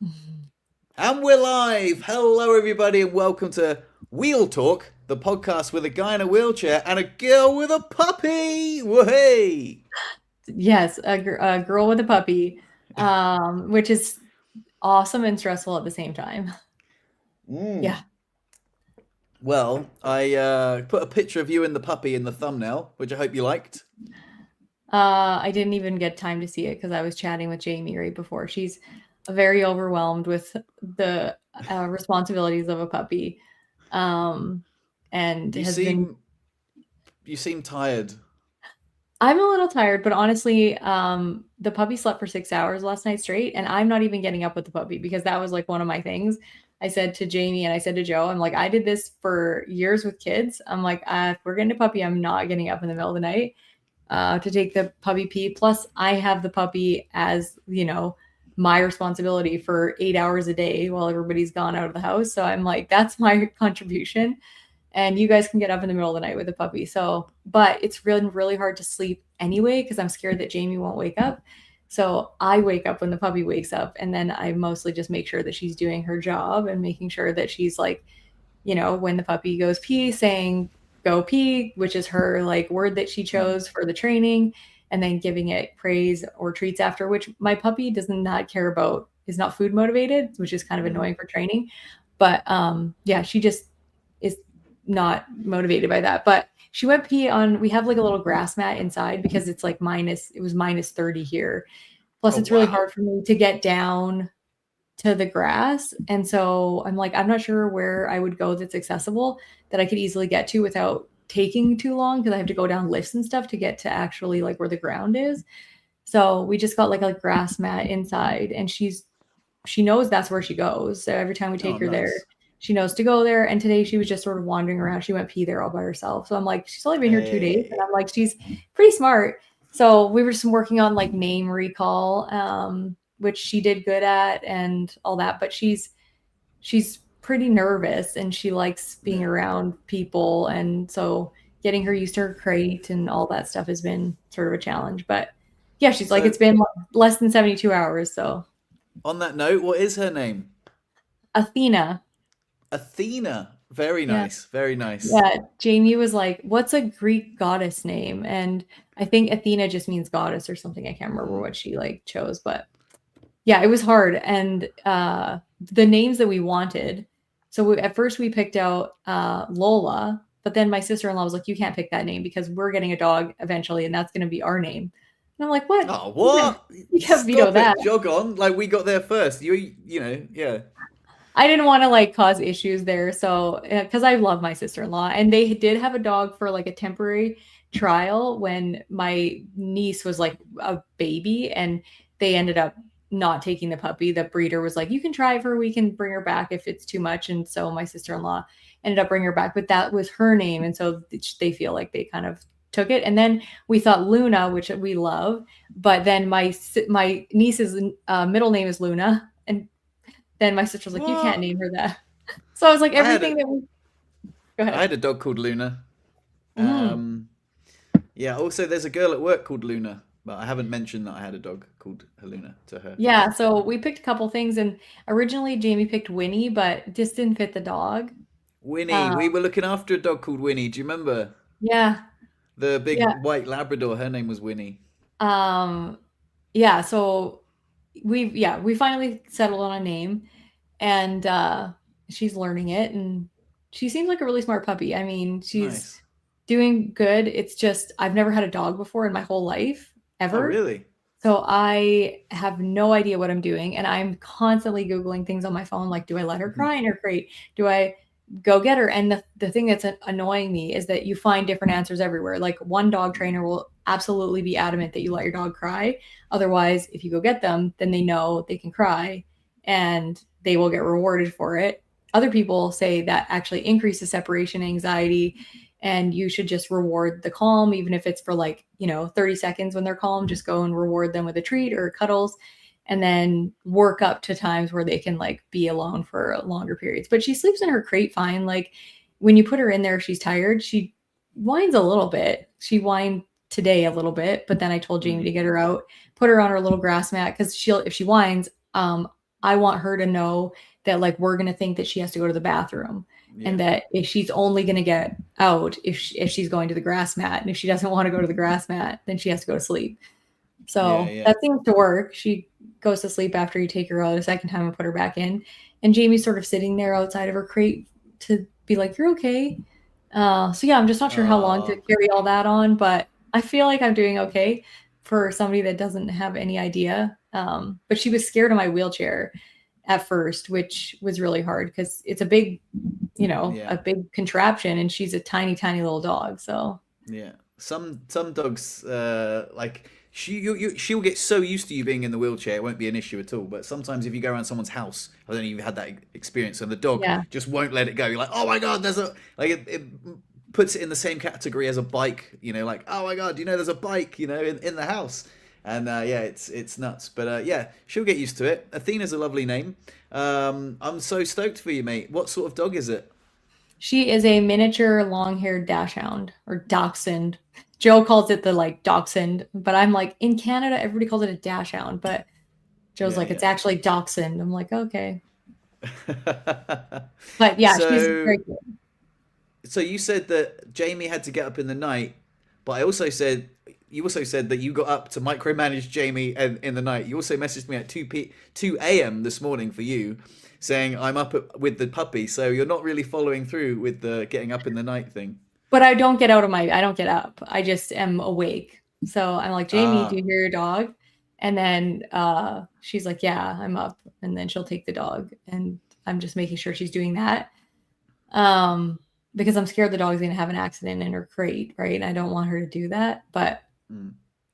And we're live! Hello, everybody, and welcome to Wheel Talk, the podcast with a guy in a wheelchair and a girl with a puppy! Whey! Yes, a girl with a puppy, which is awesome and stressful at the same time. Mm. Yeah. Well, I put a picture of you and the puppy in the thumbnail, which I hope you liked. I didn't even get time to see it because I was chatting with Jamie right before. She's very overwhelmed with the responsibilities of a puppy, um, and You has been. seem you seem tired. I'm a little tired, but honestly, the puppy slept for 6 hours last night straight, and I'm not even getting up with the puppy because that was like one of my things. I said to Jamie and I said to Joe, I'm like, I did this for years with kids. I'm like, if we're getting a puppy, I'm not getting up in the middle of the night to take the puppy pee. Plus, I have the puppy as, my responsibility for 8 hours a day while everybody's gone out of the house. So I'm like, that's my contribution, and you guys can get up in the middle of the night with a puppy. So, but it's really, really hard to sleep anyway because I'm scared that Jamie won't wake up. So I wake up when the puppy wakes up, and then I mostly just make sure that she's doing her job and making sure that she's like, when the puppy goes pee, saying go pee, which is her like word that she Mm. chose for the training, and then giving it praise or treats after, which my puppy does not care about, is not food motivated, which is kind of Mm. annoying for training. But yeah, she just is not motivated by that. But she went pee on, we have like a little grass mat inside because it's like it was minus 30 here. Plus, Oh, it's really wow. hard for me to get down to the grass. And so I'm like, I'm not sure where I would go that's accessible that I could easily get to without taking too long because I have to go down lifts and stuff to get to actually like where the ground is. So we just got like a grass mat inside, and she knows that's where she goes. So every time we Oh, take her there, nice. she knows to go there. And today she was just sort of wandering around. She went pee there all by herself. So I'm like, she's only been here 2 days. And Hey. I'm like, she's pretty smart. So we were just working on like name recall, which she did good at and all that. But she's pretty nervous and she likes being Yeah. around people. And so getting her used to her crate and all that stuff has been sort of a challenge. But yeah, she's like, So, it's been less than 72 hours. So on that note, what is her name? Athena. Athena. Very Yeah. nice. Very nice. Yeah, Jamie was like, "What's a Greek goddess name?" And I think Athena just means goddess or something. I can't remember Mm. what she like chose, but yeah, it was hard. And the names that we wanted. So at first we picked out Lola, but then my sister-in-law was like, "You can't pick that name because we're getting a dog eventually, and that's going to be our name." And I'm like, "What? Oh, You can't, what? you can't veto Stop that." it. Jog on. Like, we got there first. Yeah. I didn't want to like cause issues there. So, because I love my sister-in-law, and they did have a dog for like a temporary trial when my niece was like a baby, and they ended up not taking the puppy. The breeder was like, "You can try it for a week and bring her back if it's too much." And so my sister-in-law ended up bringing her back, but that was her name, and so they feel like they kind of took it. And then we thought Luna, which we love, but then my niece's middle name is Luna, and then my sister was like, "You can't What? name her that." So I was like, I had a everything that we go I ahead. had a dog called Luna. Mm. Um, yeah. Also, there's a girl at work called Luna, but I haven't mentioned that I had a dog called Luna to her. Yeah, so we picked a couple things, and originally Jamie picked Winnie, but just didn't fit the dog. Winnie. Uh, We were looking after a dog called Winnie. Do you remember yeah, the big yeah, white Labrador? Her name was Winnie. um, yeah. So we finally settled on a name, and she's learning it, and she seems like a really smart puppy. I mean, she's Nice. doing good. It's just I've never had a dog before in my whole life Oh, ever. really? So I have no idea what I'm doing, and I'm constantly Googling things on my phone, like, do I let her cry in her crate? Do I go get her? And the thing that's annoying me is that you find different answers everywhere. Like one dog trainer will absolutely be adamant that you let your dog cry. Otherwise, if you go get them, then they know they can cry and they will get rewarded for it. Other people say that actually increases separation anxiety, and you should just reward the calm, even if it's for like 30 seconds. When they're calm, just go and reward them with a treat or cuddles, and then work up to times where they can like be alone for longer periods. But she sleeps in her crate fine. Like when you put her in there, she's tired, she whines a little bit. She whined today a little bit, but then I told Jamie Mm. to get her out, put her on her little grass mat, because she'll, if she whines, I want her to know that like we're going to think that she has to go to the bathroom Yeah. and that if she's only going to get out if she's going to the grass mat, and if she doesn't want to go to the grass mat, then she has to go to sleep. So that seems to work. She goes to sleep after you take her out a second time and put her back in. And Jamie's sort of sitting there outside of her crate to be like, you're okay. So yeah, I'm just not sure how long to carry all that on, but I feel like I'm doing okay for somebody that doesn't have any idea. But she was scared of my wheelchair at first, which was really hard because it's a big, a big contraption, and she's a tiny, tiny little dog. So yeah, some dogs like she'll get so used to you being in the wheelchair, it won't be an issue at all. But sometimes if you go around someone's house, I don't know if you've had that experience, and the dog just won't let it go. You're like, oh my god, there's a like it puts it in the same category as a bike. Like, oh my god, there's a bike, in the house. And it's nuts. But yeah, she'll get used to it. Athena's a lovely name. I'm so stoked for you, mate. What sort of dog is it? She is a miniature long-haired dachshund or dachshund. Joe calls it the like dachshund, but I'm like, in Canada, everybody calls it a dachshund. But Joe's like, it's actually dachshund. I'm like, okay. But yeah, she's very good. So you said that Jamie had to get up in the night, but you also said that you got up to micromanage Jamie in the night. You also messaged me at 2 a.m. this morning for you, saying I'm up with the puppy. So you're not really following through with the getting up in the night thing. But I don't get up. I just am awake. So I'm like, Jamie, do you hear your dog? And then she's like, yeah, I'm up. And then she'll take the dog. And I'm just making sure she's doing that. Because I'm scared the dog's going to have an accident in her crate, right? And I don't want her to do that. But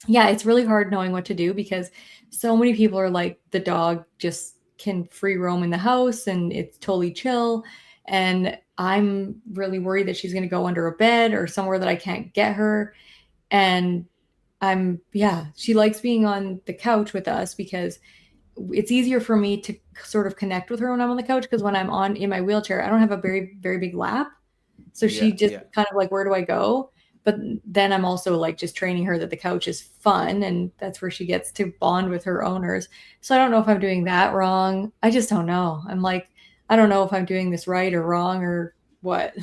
yeah, it's really hard knowing what to do because so many people are like, the dog just can free roam in the house and it's totally chill. And I'm really worried that she's going to go under a bed or somewhere that I can't get her. And she likes being on the couch with us because it's easier for me to sort of connect with her when I'm on the couch, because when I'm in my wheelchair, I don't have a very, very big lap. So she just kind of like, where do I go? But then I'm also like just training her that the couch is fun, and that's where she gets to bond with her owners. So I don't know if I'm doing that wrong. I just don't know. I'm like, I don't know if I'm doing this right or wrong or what.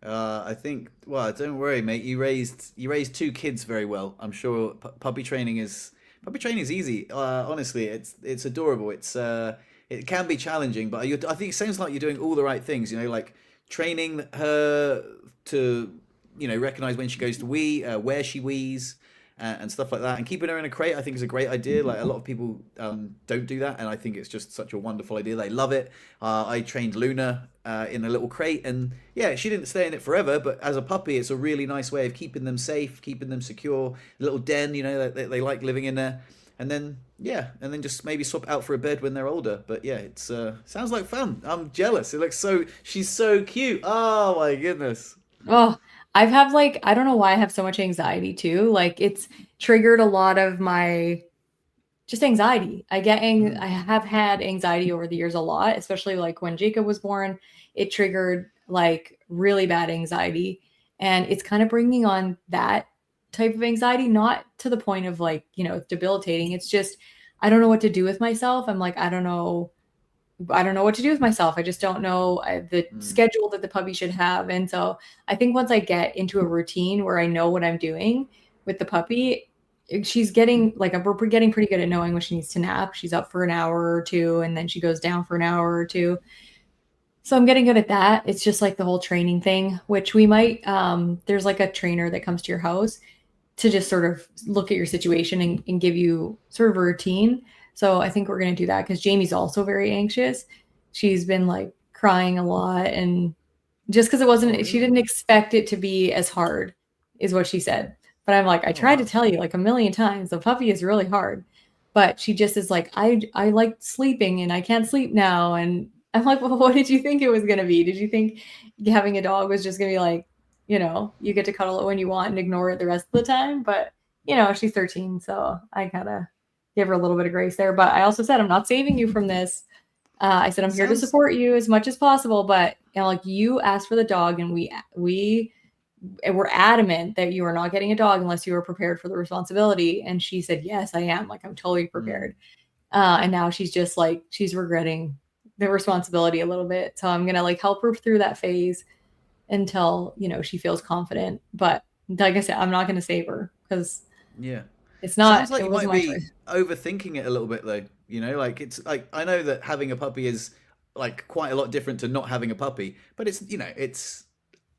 I think, well, don't worry, mate. You raised two kids very well. I'm sure puppy training is easy. Honestly, it's adorable. It can be challenging, but I think it sounds like you're doing all the right things. Like training her to recognize when she goes to wee, where she wees, and stuff like that, and keeping her in a crate I think is a great idea. Like a lot of people don't do that, and I think it's just such a wonderful idea. They love it. I trained Luna in a little crate, and yeah, she didn't stay in it forever, but as a puppy it's a really nice way of keeping them safe, keeping them secure. A little den, they like living in there. And then just maybe swap out for a bed when they're older. But yeah, it's sounds like fun. I'm jealous. She's so cute. Oh my goodness. Oh, I've had like, I don't know why I have so much anxiety too. Like it's triggered a lot of my just anxiety. I have had anxiety over the years a lot, especially like when Jacob was born, it triggered like really bad anxiety, and it's kind of bringing on that type of anxiety, not to the point of like, it's debilitating. It's just, I don't know what to do with myself. I'm like, I don't know what to do with myself. I just don't know the schedule that the puppy should have. And so I think once I get into a routine where I know what I'm doing with the puppy, she's getting like, we're getting pretty good at knowing when she needs to nap. She's up for an hour or two, and then she goes down for an hour or two. So I'm getting good at that. It's just like the whole training thing, which we might, there's like a trainer that comes to your house to just sort of look at your situation and give you sort of a routine. So I think we're going to do that because Jamie's also very anxious. She's been like crying a lot, and just because she didn't expect it to be as hard is what she said. But I'm like, I tried to tell you like a million times, the puppy is really hard, but she just is like, I like sleeping and I can't sleep now. And I'm like, well, what did you think it was going to be? Did you think having a dog was just going to be like, you get to cuddle it when you want and ignore it the rest of the time? But she's 13, so I gotta give her a little bit of grace there. But I also said, I'm not saving you from this. I said, I'm here to support you as much as possible. But like, you asked for the dog, and we were adamant that you are not getting a dog unless you are prepared for the responsibility. And she said, yes, I am. Like, I'm totally prepared. And now she's just like, she's regretting the responsibility a little bit. So I'm going to like help her through that phase until, she feels confident. But like I said, I'm not going to save her because Yeah. it Sounds like you wasn't might my be choice. overthinking it a little bit though. Like it's like I know that having a puppy is like quite a lot different to not having a puppy, but it's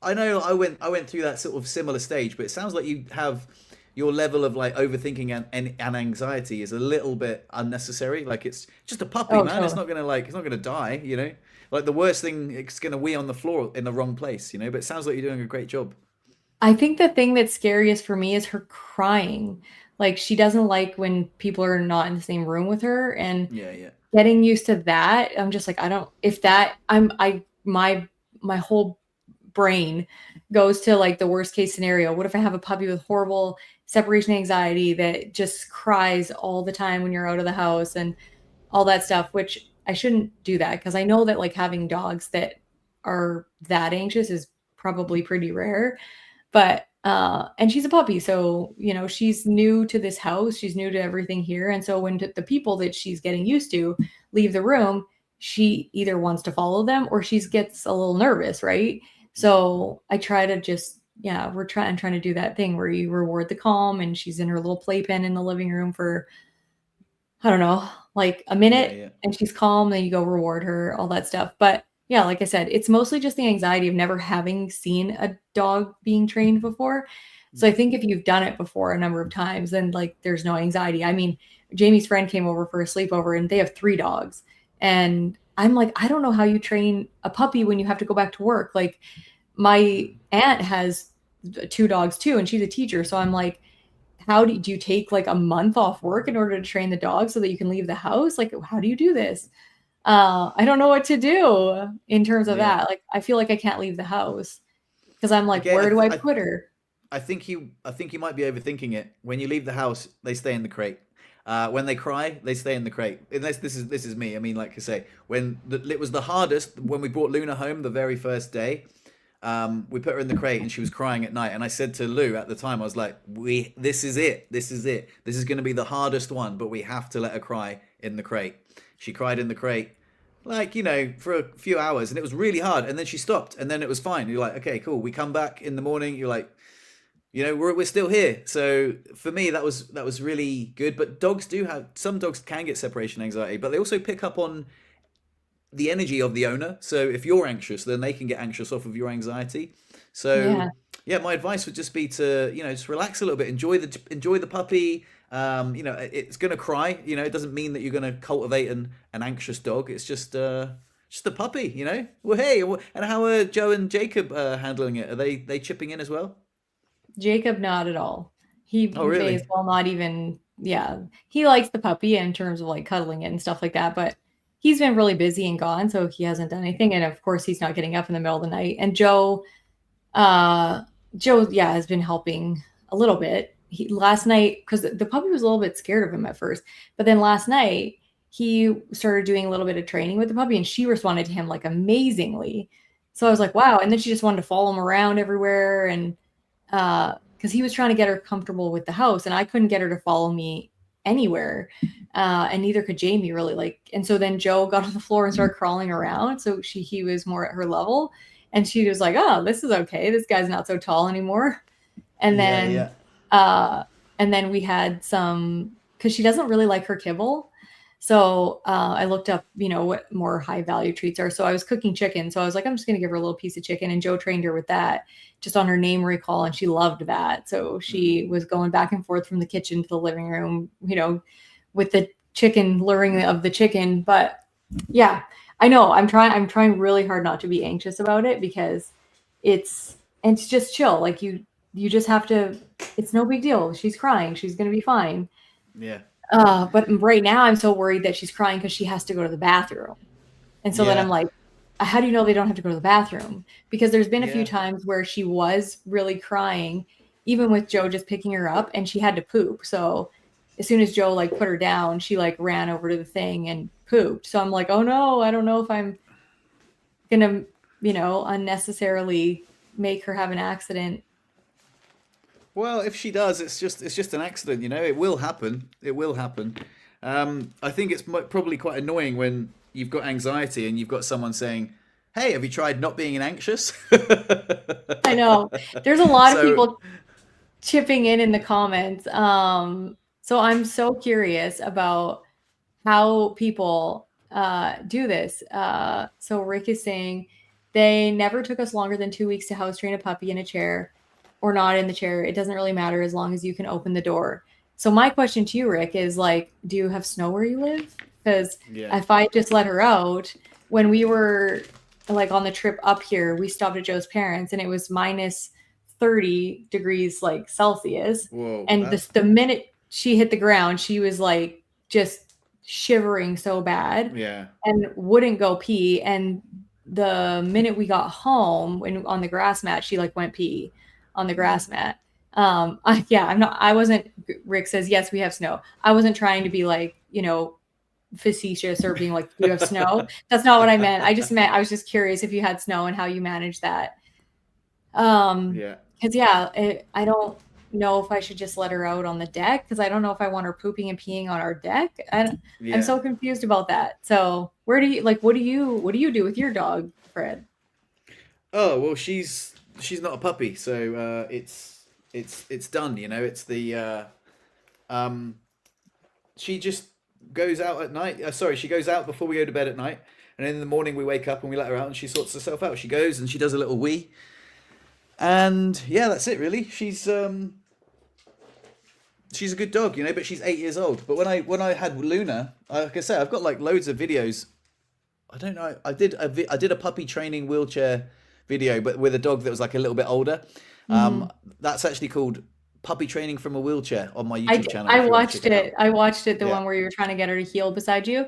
I know I went through that sort of similar stage, but it sounds like you have your level of like overthinking and anxiety is a little bit unnecessary. Like it's just a puppy, Oh, man. It's totally. not gonna like it's not gonna die. Like the worst thing, it's gonna wee on the floor in the wrong place. But it sounds like you're doing a great job. I think the thing that's scariest for me is her crying. Like she doesn't like when people are not in the same room with her, and Yeah, yeah. getting used to that, I'm just like, I don't if that I my whole brain goes to like the worst case scenario. What if I have a puppy with horrible separation anxiety that just cries all the time when you're out of the house and all that stuff, which I shouldn't do that because I know that like having dogs that are that anxious is probably pretty rare. But and she's a puppy, so she's new to this house, she's new to everything here, and so when the people that she's getting used to leave the room, she either wants to follow them or she gets a little nervous, right? So I try to just yeah, trying to do that thing where you reward the calm, and she's in her little playpen in the living room for I don't know, like a Yeah, minute, yeah. and she's calm, then you go reward her, all that stuff. But yeah, like I said, it's mostly just the anxiety of never having seen a dog being trained before. So I think if you've done it before a number of times, then like there's no anxiety. I mean, Jamie's friend came over for a sleepover and they have 3 dogs. And I'm like, I don't know how you train a puppy when you have to go back to work. Like my aunt has 2 dogs too, and she's a teacher. So I'm like, do you take like a month off work in order to train the dog so that you can leave the house? Like, how do you do this? I don't know what to do in terms of Yeah. that. Like, I feel like I can't leave the house because I'm like, Again, where do I put her? I think you might be overthinking it. When you leave the house, they stay in the crate. When they cry, they stay in the crate. Unless this is me. I mean, like I say, it was the hardest when we brought Luna home the very first day. We put her in the crate and she was crying at night. And I said to Lou at the time, I was like, this is it. This is it. This is going to be the hardest one, but we have to let her cry in the crate. She cried in the crate, like, for a few hours and it was really hard. And then she stopped and then it was fine. You're like, okay, cool. We come back in the morning. You're like, we're still here. So for me, that was really good. But some dogs can get separation anxiety, but they also pick up on the energy of the owner. So if you're anxious, then they can get anxious off of your anxiety. So Yeah. yeah, my advice would just be to just relax a little bit, enjoy the puppy. It's gonna cry. It doesn't mean that you're gonna cultivate an anxious dog. It's just a puppy. Well, hey, and how are Joe and Jacob handling it? Are they chipping in as well? Jacob, not at all. He Oh, may as really? well not even, yeah. He likes the puppy in terms of like cuddling it and stuff like that, but he's been really busy and gone, so he hasn't done anything. And of course, he's not getting up in the middle of the night. And Uh, Joe, yeah, has been helping a little bit. Last night, because the puppy was a little bit scared of him at first, but then last night he started doing a little bit of training with the puppy, and she responded to him like amazingly. So I was like, wow. And then she just wanted to follow him around everywhere, and because he was trying to get her comfortable with the house, and I couldn't get her to follow me anywhere, and neither could Jamie really. Like, and so then Joe got on the floor and started crawling around, so he was more at her level, and she was like, "Oh, this is okay. This guy's not so tall anymore." And Yeah, then, yeah. uh, and then we had some because she doesn't really like her kibble. So I looked up, what more high value treats are. So I was cooking chicken. So I was like, I'm just going to give her a little piece of chicken. And Joe trained her with that just on her name recall. And she loved that. So Mm. she was going back and forth from the kitchen to the living room, with the chicken, luring of the chicken. But yeah, I know I'm trying really hard not to be anxious about it because it's just chill. Like you just have to, it's no big deal. She's crying. She's going to be fine. Yeah, But right now I'm so worried that she's crying because she has to go to the bathroom. And so then I'm yeah, like, how do you know they don't have to go to the bathroom? Because there's been a few yeah. times where she was really crying, even with Joe just picking her up, and she had to poop. So as soon as Joe like put her down, she like ran over to the thing and pooped. So I'm like, oh no, I don't know if I'm gonna, unnecessarily make her have an accident. Well, if she does, it's just an accident. It will happen. It will happen. I think it's probably quite annoying when you've got anxiety and you've got someone saying, "Hey, have you tried not being anxious?" I know. There's a lot of So people chipping in the comments. So I'm so curious about how people do this. So Rick is saying they never took us longer than 2 weeks to house train a puppy in a chair or not in the chair. It doesn't really matter as long as you can open the door. So my question to you, Rick, is like, do you have snow where you live? Because yeah, if I just let her out, when we were like on the trip up here, we stopped at Joe's parents and it was minus 30 degrees like Celsius. whoa, And that's the minute she hit the ground, she was like just shivering so bad yeah, and wouldn't go pee. And the minute we got home when on the grass mat, she like went pee on the grass mat. I wasn't, Rick says, yes, we have snow. I wasn't trying to be like, facetious or being like, do you have snow? That's not what I meant. I was just curious if you had snow and how you managed that. yeah, Because I don't know if I should just let her out on the deck because I don't know if I want her pooping and peeing on our deck. I'm yeah. so confused about that. So where do you like? What do you do with your dog, Fred? Oh well, she's not a puppy, so it's done. You know, it's the um she just goes out at night. Sorry, she goes out before we go to bed at night, and then in the morning we wake up and we let her out, and she sorts herself out. She goes and she does a little wee, and yeah, that's it really. She's a good dog, you know, but she's 8 years old. But when I had Luna, like I say, I've got like loads of videos. I don't know. I did a puppy training wheelchair video, but with a dog that was like a little bit older. Mhm. That's actually called Puppy Training from a Wheelchair on my I YouTube channel. I If you want to check watched it out. it. I watched it, the Yeah. one where you were trying to get her to heel beside you.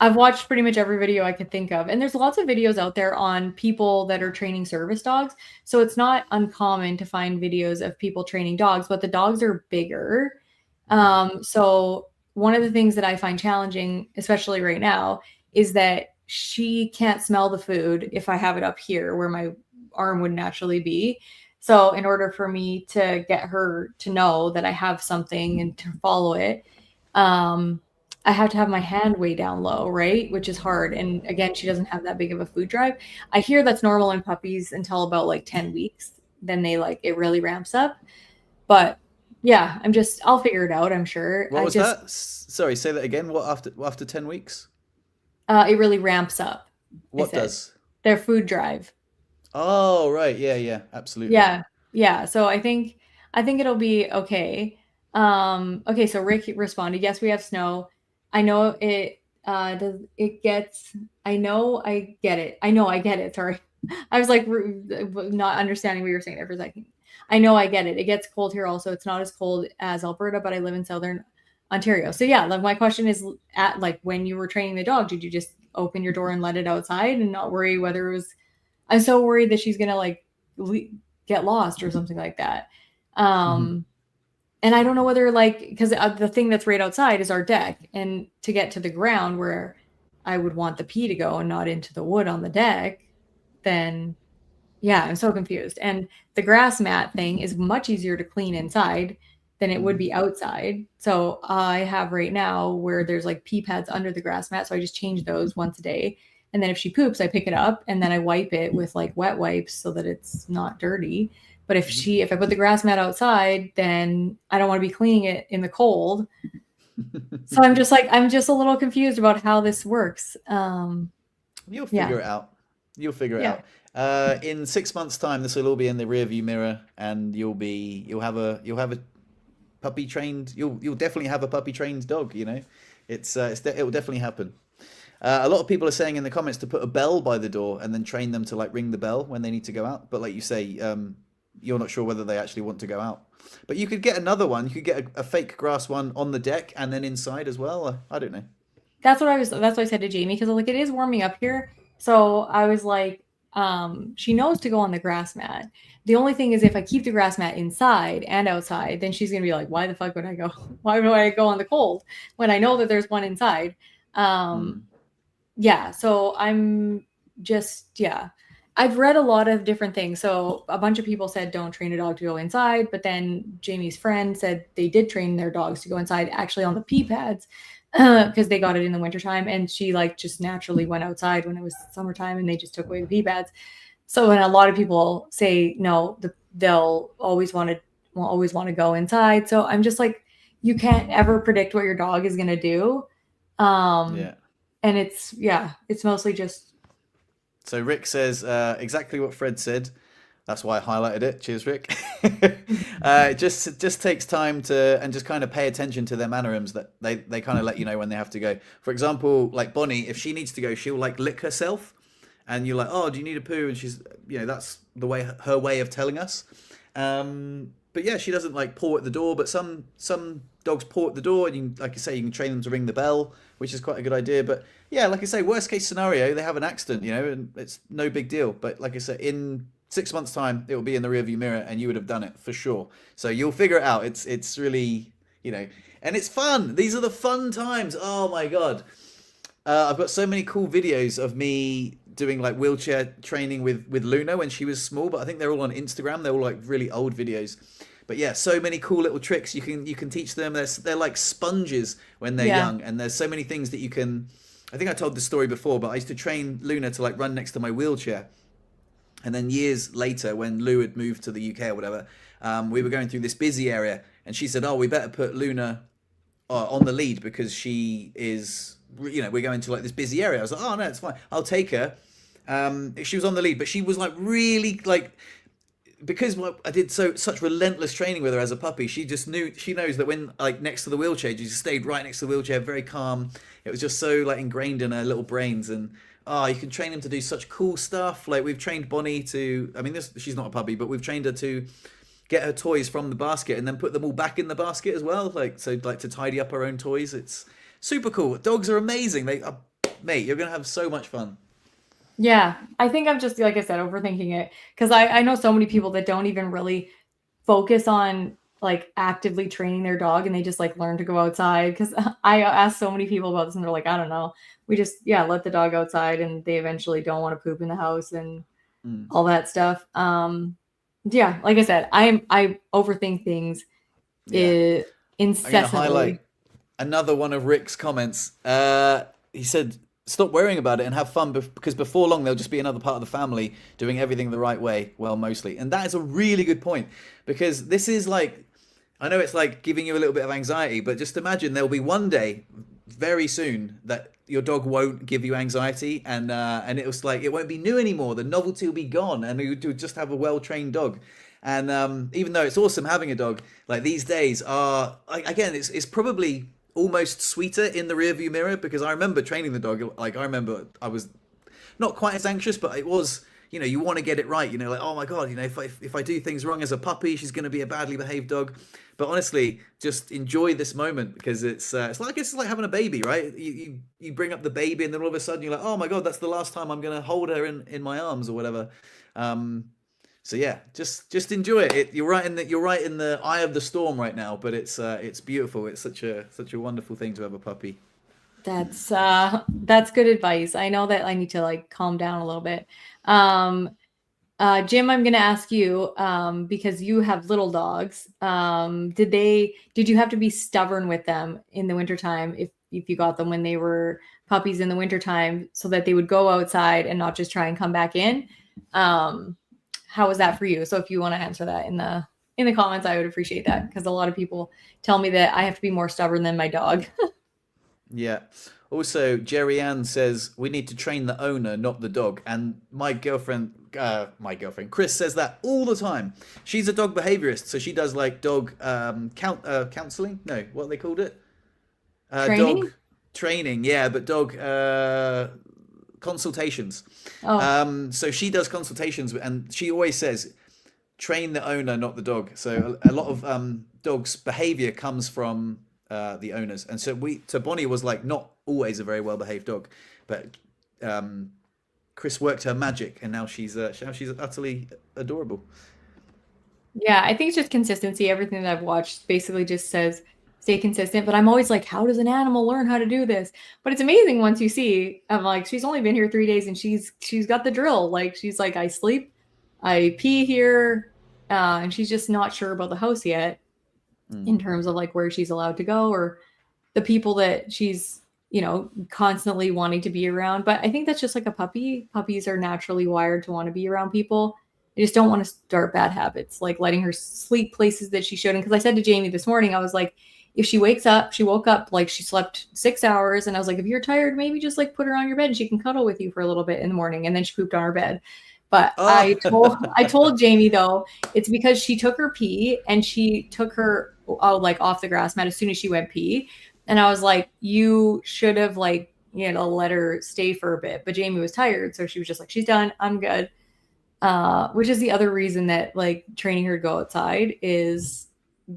I've watched pretty much every video I could think of. And there's lots of videos out there on people that are training service dogs. So it's not uncommon to find videos of people training dogs, but the dogs are bigger. Mhm. So one of the things that I find challenging, especially right now, is that she can't smell the food if I have it up here where my arm would naturally be. So in order for me to get her to know that I have something and to follow it, um, I have to have my hand way down low, right? Which is hard. And again, she doesn't have that big of a food drive. I hear that's normal in puppies until about like 10 weeks. Then they like it really ramps up. But yeah, I'll figure it out, I'm sure. What was that? Sorry, say that again. What after 10 weeks? It really ramps up, I What said. does? Their food drive. Oh, right. Yeah, yeah, absolutely. Yeah. Yeah. So I think it'll be okay. Okay, so Rick responded, yes, we have snow. I know it does it gets I know I get it. I know I get it. Sorry. I was like not understanding what you were saying there for a second. I know I get it. It gets cold here also. It's not as cold as Alberta, but I live in southern Ontario. So yeah, like my question is at like when you were training the dog, did you just open your door and let it outside and not worry whether it was I'm so worried that she's gonna like get lost or something like that. Mhm. Um, and I don't know whether like because the thing that's right outside is our deck, and to get to the ground where I would want the pee to go and not into the wood on the deck, then yeah, I'm so confused. And the grass mat thing is much easier to clean inside than it would Mhm. be outside. So I have right now where there's like pee pads under the grass mat. So I just change those once a day. And then if she poops, I pick it up and then I wipe it with like wet wipes so that it's not dirty. But if I put the grass mat outside, then I don't want to be cleaning it in the cold. So I'm just a little confused about how this works. You'll Yeah. figure it out. You'll figure it Yeah. out. In 6 months' time, this will all be in the rearview mirror, and you'll have a puppy trained. You'll definitely have a puppy trained dog. You know, it will definitely happen. A lot of people are saying in the comments to put a bell by the door and then train them to like ring the bell when they need to go out. But like you say, you're not sure whether they actually want to go out. But you could get another one. You could get a fake grass one on the deck and then inside as well. I don't know. That's what I said to Jamie because like it is warming up here. So I was like, she knows to go on the grass mat. The only thing is if I keep the grass mat inside and outside, then she's gonna be like, why the fuck would I go? Why would I go on the cold when I know that there's one inside? Um, Hmm. yeah, so I'm just yeah. I've read a lot of different things. So a bunch of people said don't train a dog to go inside, but then Jamie's friend said they did train their dogs to go inside actually on the pee pads. because they got it in the wintertime, and she like just naturally went outside when it was summertime, and they just took away the pee pads. So when a lot of people say no, they'll always want to go inside. So I'm just like, you can't ever predict what your dog is going to do. Yeah. And it's mostly just. So Rick says exactly what Fred said. That's why I highlighted it. Cheers, Rick. It just takes time to and just kind of pay attention to their mannerisms that they kind of let you know when they have to go. For example, like Bonnie, if she needs to go, she'll like lick herself, and you're like, oh, do you need a poo? And she's, that's the way her way of telling us. But yeah, she doesn't like paw at the door, but some dogs paw at the door, and like you say, you can train them to ring the bell, which is quite a good idea. But yeah, like I say, worst case scenario, they have an accident, and it's no big deal. But like I said, in 6 months' time, it will be in the rearview mirror, and you would have done it for sure. So you'll figure it out. It's really, and it's fun. These are the fun times. Oh my god, I've got so many cool videos of me doing like wheelchair training with Luna when she was small, but I think they're all on Instagram. They're all like really old videos. But yeah, so many cool little tricks you can teach them. They're like sponges when they're young, and there's so many things that you can. I think I told this story before, but I used to train Luna to like run next to my wheelchair. And then years later, when Lou had moved to the UK or whatever, we were going through this busy area, and she said, "Oh, we better put Luna on the lead because she is, we're going to like this busy area." I was like, "Oh no, it's fine. I'll take her." She was on the lead, but she was like really like, because I did such relentless training with her as a puppy. She knows that when like next to the wheelchair, she just stayed right next to the wheelchair, very calm. It was just so like ingrained in her little brains, and you can train them to do such cool stuff. Like we've trained Bonnie to, I mean, she's not a puppy, but we've trained her to get her toys from the basket and then put them all back in the basket as well. Like to tidy up her own toys. It's super cool. Dogs are amazing. Mate, you're gonna have so much fun. Yeah, I think I'm just, like I said, overthinking it, because I know so many people that don't even really focus on like actively training their dog, and they just like learn to go outside. Because I asked so many people about this, and they're like, I don't know, we just let the dog outside, and they eventually don't want to poop in the house and all that stuff. Yeah, like I said, I overthink things Yeah. I'm gonna incessantly. highlight another one of Rick's comments. He said, "Stop worrying about it and have fun, because before long they'll just be another part of the family doing everything the right way." Well, mostly, and that is a really good point, because this is like, I know it's like giving you a little bit of anxiety, but just imagine there'll be one day, very soon, that your dog won't give you anxiety, and it was like it won't be new anymore. The novelty will be gone, and you just have a well-trained dog. And even though it's awesome having a dog, like these days are, like, again, it's probably almost sweeter in the rearview mirror, because I remember training the dog. Like I remember I was not quite as anxious, but it was, you want to get it right. Like, oh my god, if I do things wrong as a puppy, she's going to be a badly behaved dog. But honestly, just enjoy this moment, because it's like having a baby, right? You bring up the baby, and then all of a sudden you're like, oh my god, that's the last time I'm going to hold her in my arms or whatever. So yeah, just enjoy it. You're right in the eye of the storm right now, but it's beautiful. It's such a wonderful thing to have a puppy. That's good advice. I know that I need to like calm down a little bit. Jim, I'm gonna ask you, because you have little dogs. Did you have to be stubborn with them in the wintertime if you got them when they were puppies in the wintertime, so that they would go outside and not just try and come back in? How was that for you? So if you want to answer that in the comments, I would appreciate that, because a lot of people tell me that I have to be more stubborn than my dog. Yeah. Also, Jerry Ann says we need to train the owner, not the dog. And my girlfriend, Chris, says that all the time. She's a dog behaviorist, so she does like dog counseling. No, what they called it? Training? Dog training. Yeah, but dog consultations. Oh. So she does consultations, and she always says, train the owner, not the dog. So a lot of dogs' behavior comes from the owners, and so Bonnie was like not always a very well behaved dog, but Chris worked her magic, and now she's utterly adorable. Yeah, I think it's just consistency. Everything that I've watched basically just says stay consistent, but I'm always like, how does an animal learn how to do this? But it's amazing once you see. I'm like, she's only been here 3 days, and she's got the drill. Like, she's like, I sleep, I pee here, and she's just not sure about the house yet, in terms of like where she's allowed to go, or the people that she's, constantly wanting to be around. But I think that's just like a puppy. Puppies are naturally wired to want to be around people. I just don't want to start bad habits, like letting her sleep places that she shouldn't. Because I said to Jamie this morning, I was like, if she woke up like she slept 6 hours, and I was like, if you're tired, maybe just like put her on your bed and she can cuddle with you for a little bit in the morning. And then she pooped on her bed. But Oh, I told Jamie though, it's because she took her pee and she took her like off the grass mat as soon as she went pee. And I was like, you should have like, let her stay for a bit. But Jamie was tired, so she was just like, she's done, I'm good. Which is the other reason that like training her to go outside is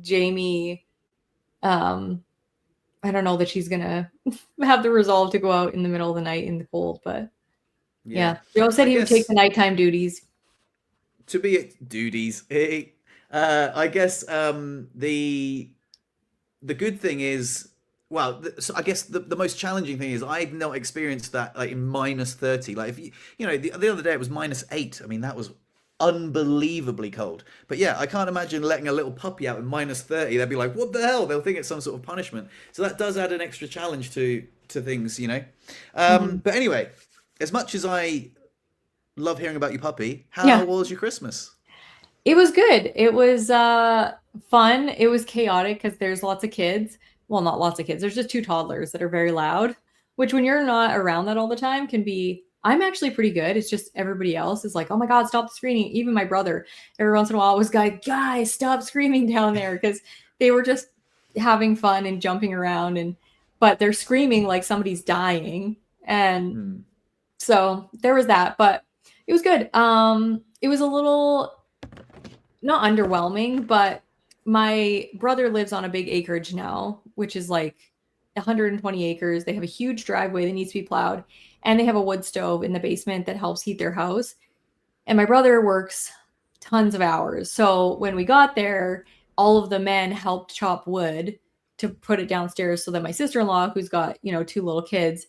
Jamie. I don't know that she's gonna have the resolve to go out in the middle of the night in the cold, but yeah. yeah, Joe said I he would take guess the nighttime duties. to be duties. I guess the good thing is, well, so I guess the most challenging thing is I've not experienced that like in -30. Like if the other day it was -8. I mean, that was unbelievably cold. But yeah, I can't imagine letting a little puppy out in -30. They'd be like, what the hell? They'll think it's some sort of punishment. So that does add an extra challenge to things. Mhm. But anyway, as much as I love hearing about your puppy, how Yeah, was your Christmas? it was good. It was fun. It was chaotic because there's lots of kids. Well, not lots of kids. There's just two toddlers that are very loud, which when you're not around that all the time can be. I'm actually pretty good. It's just everybody else is like, oh my God, stop screaming. Even my brother, every once in a while, was like, guys, stop screaming down there because they were just having fun and jumping around but they're screaming like somebody's dying. And Hmm. so there was that, but it was good. It was a little not underwhelming, but my brother lives on a big acreage now, which is like 120 acres. They have a huge driveway that needs to be plowed, and they have a wood stove in the basement that helps heat their house. And my brother works tons of hours. So when we got there, all of the men helped chop wood to put it downstairs so that my sister-in-law, who's got, two little kids,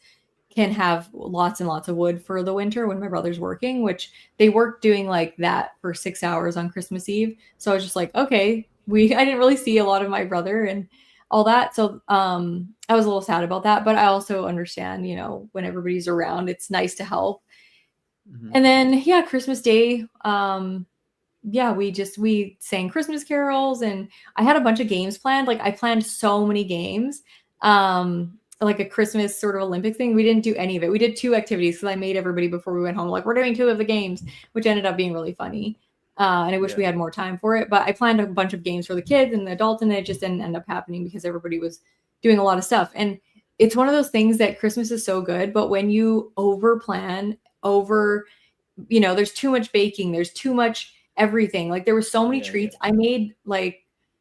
can have lots and lots of wood for the winter when my brother's working, which they work doing like that for 6 hours on Christmas Eve. So I was just like, okay, I didn't really see a lot of my brother and all that. So I was a little sad about that, but I also understand, when everybody's around, it's nice to help. Hmm. And then yeah, Christmas Day, yeah, we sang Christmas carols and I had a bunch of games planned. Like I planned so many games. Like a Christmas sort of Olympic thing. We didn't do any of it. We did two activities because I made everybody before we went home, like, we're doing two of the games, which ended up being really funny. And I wish Yeah. we had more time for it. But I planned a bunch of games for the kids and the adults, and it just didn't end up happening because everybody was doing a lot of stuff. And it's one of those things that Christmas is so good, but when you over plan, over there's too much baking, there's too much everything. Like there were so many Yeah. Yeah. treats.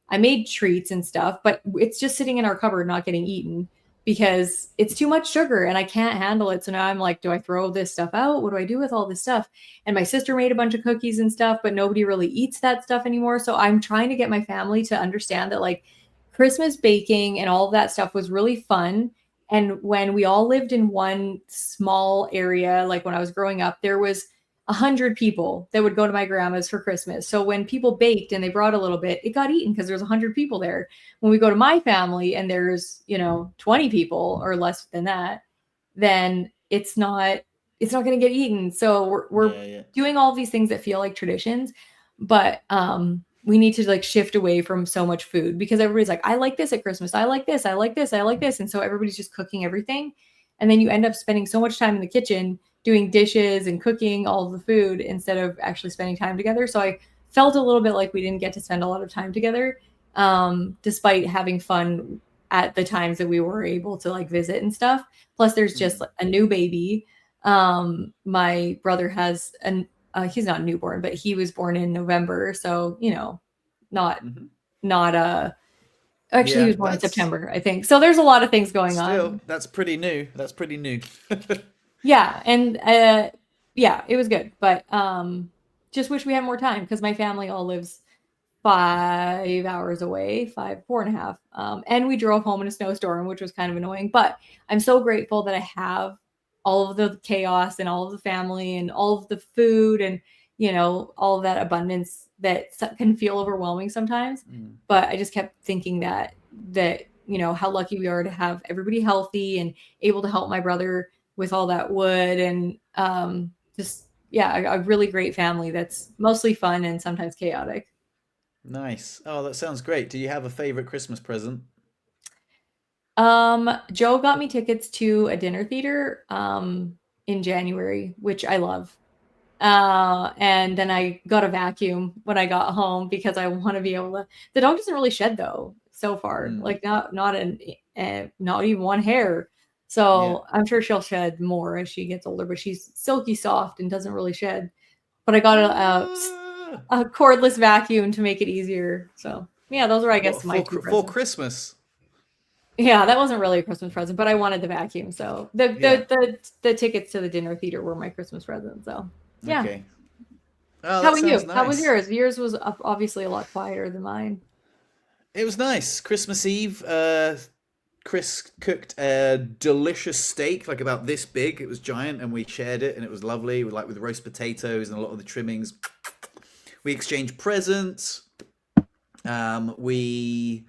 I made treats and stuff, but it's just sitting in our cupboard not getting eaten because it's too much sugar and I can't handle it. So now I'm like, do I throw this stuff out? What do I do with all this stuff? And my sister made a bunch of cookies and stuff, but nobody really eats that stuff anymore. So I'm trying to get my family to understand that like Christmas baking and all of that stuff was really fun. And when we all lived in one small area, like when I was growing up, there was 100 people that would go to my grandma's for Christmas. So when people baked and they brought a little bit, it got eaten because there's 100 people there. When we go to my family and there's 20 people or less than that, then it's not going to get eaten. So we're Yeah. Yeah. doing all these things that feel like traditions, but we need to like shift away from so much food because everybody's like, I like this at Christmas, I like this, I like this, I like this, and so everybody's just cooking everything, and then you end up spending so much time in the kitchen doing dishes and cooking all of the food instead of actually spending time together. So I felt a little bit like we didn't get to spend a lot of time together, despite having fun at the times that we were able to like visit and stuff. Plus, there's just Hmm. like, a new baby. My brother has an he's not newborn, but he was born in November, so not Hmm. not actually he Yeah. was born in September, I think. So there's a lot of things going Still, on. that's pretty new. That's pretty new. Yeah, and yeah, it was good, but just wish we had more time because my family all lives 5 hours away, 4.5. And we drove home in a snowstorm, which was kind of annoying. But I'm so grateful that I have all of the chaos and all of the family and all of the food and all of that abundance that can feel overwhelming sometimes. Mm. But I just kept thinking that how lucky we are to have everybody healthy and able to help my brother with all that wood, and just yeah, a really great family that's mostly fun and sometimes chaotic. Nice. Oh, that sounds great. Do you have a favorite Christmas present? Joe got me tickets to a dinner theater in January, which I love. And then I got a vacuum when I got home because I want to be able to. The dog doesn't really shed though so far, Mm, like not even one hair. yeah. So I'm sure she'll shed more as she gets older, but she's silky soft and doesn't really shed. But I got Ah, a cordless vacuum to make it easier. So yeah, those are I what guess my two for presents. Christmas? Yeah, that wasn't really a Christmas present, but I wanted the vacuum. So the Yeah. the the tickets to the dinner theater were my Christmas present. So yeah. Okay. Oh, How that about you? sounds How was nice. yours? Yours was obviously a lot quieter than mine. It was nice. Christmas Eve, Chris cooked a delicious steak, like about this big. It was giant, and we shared it, and it was lovely. With like with roast potatoes and a lot of the trimmings. We exchanged presents. We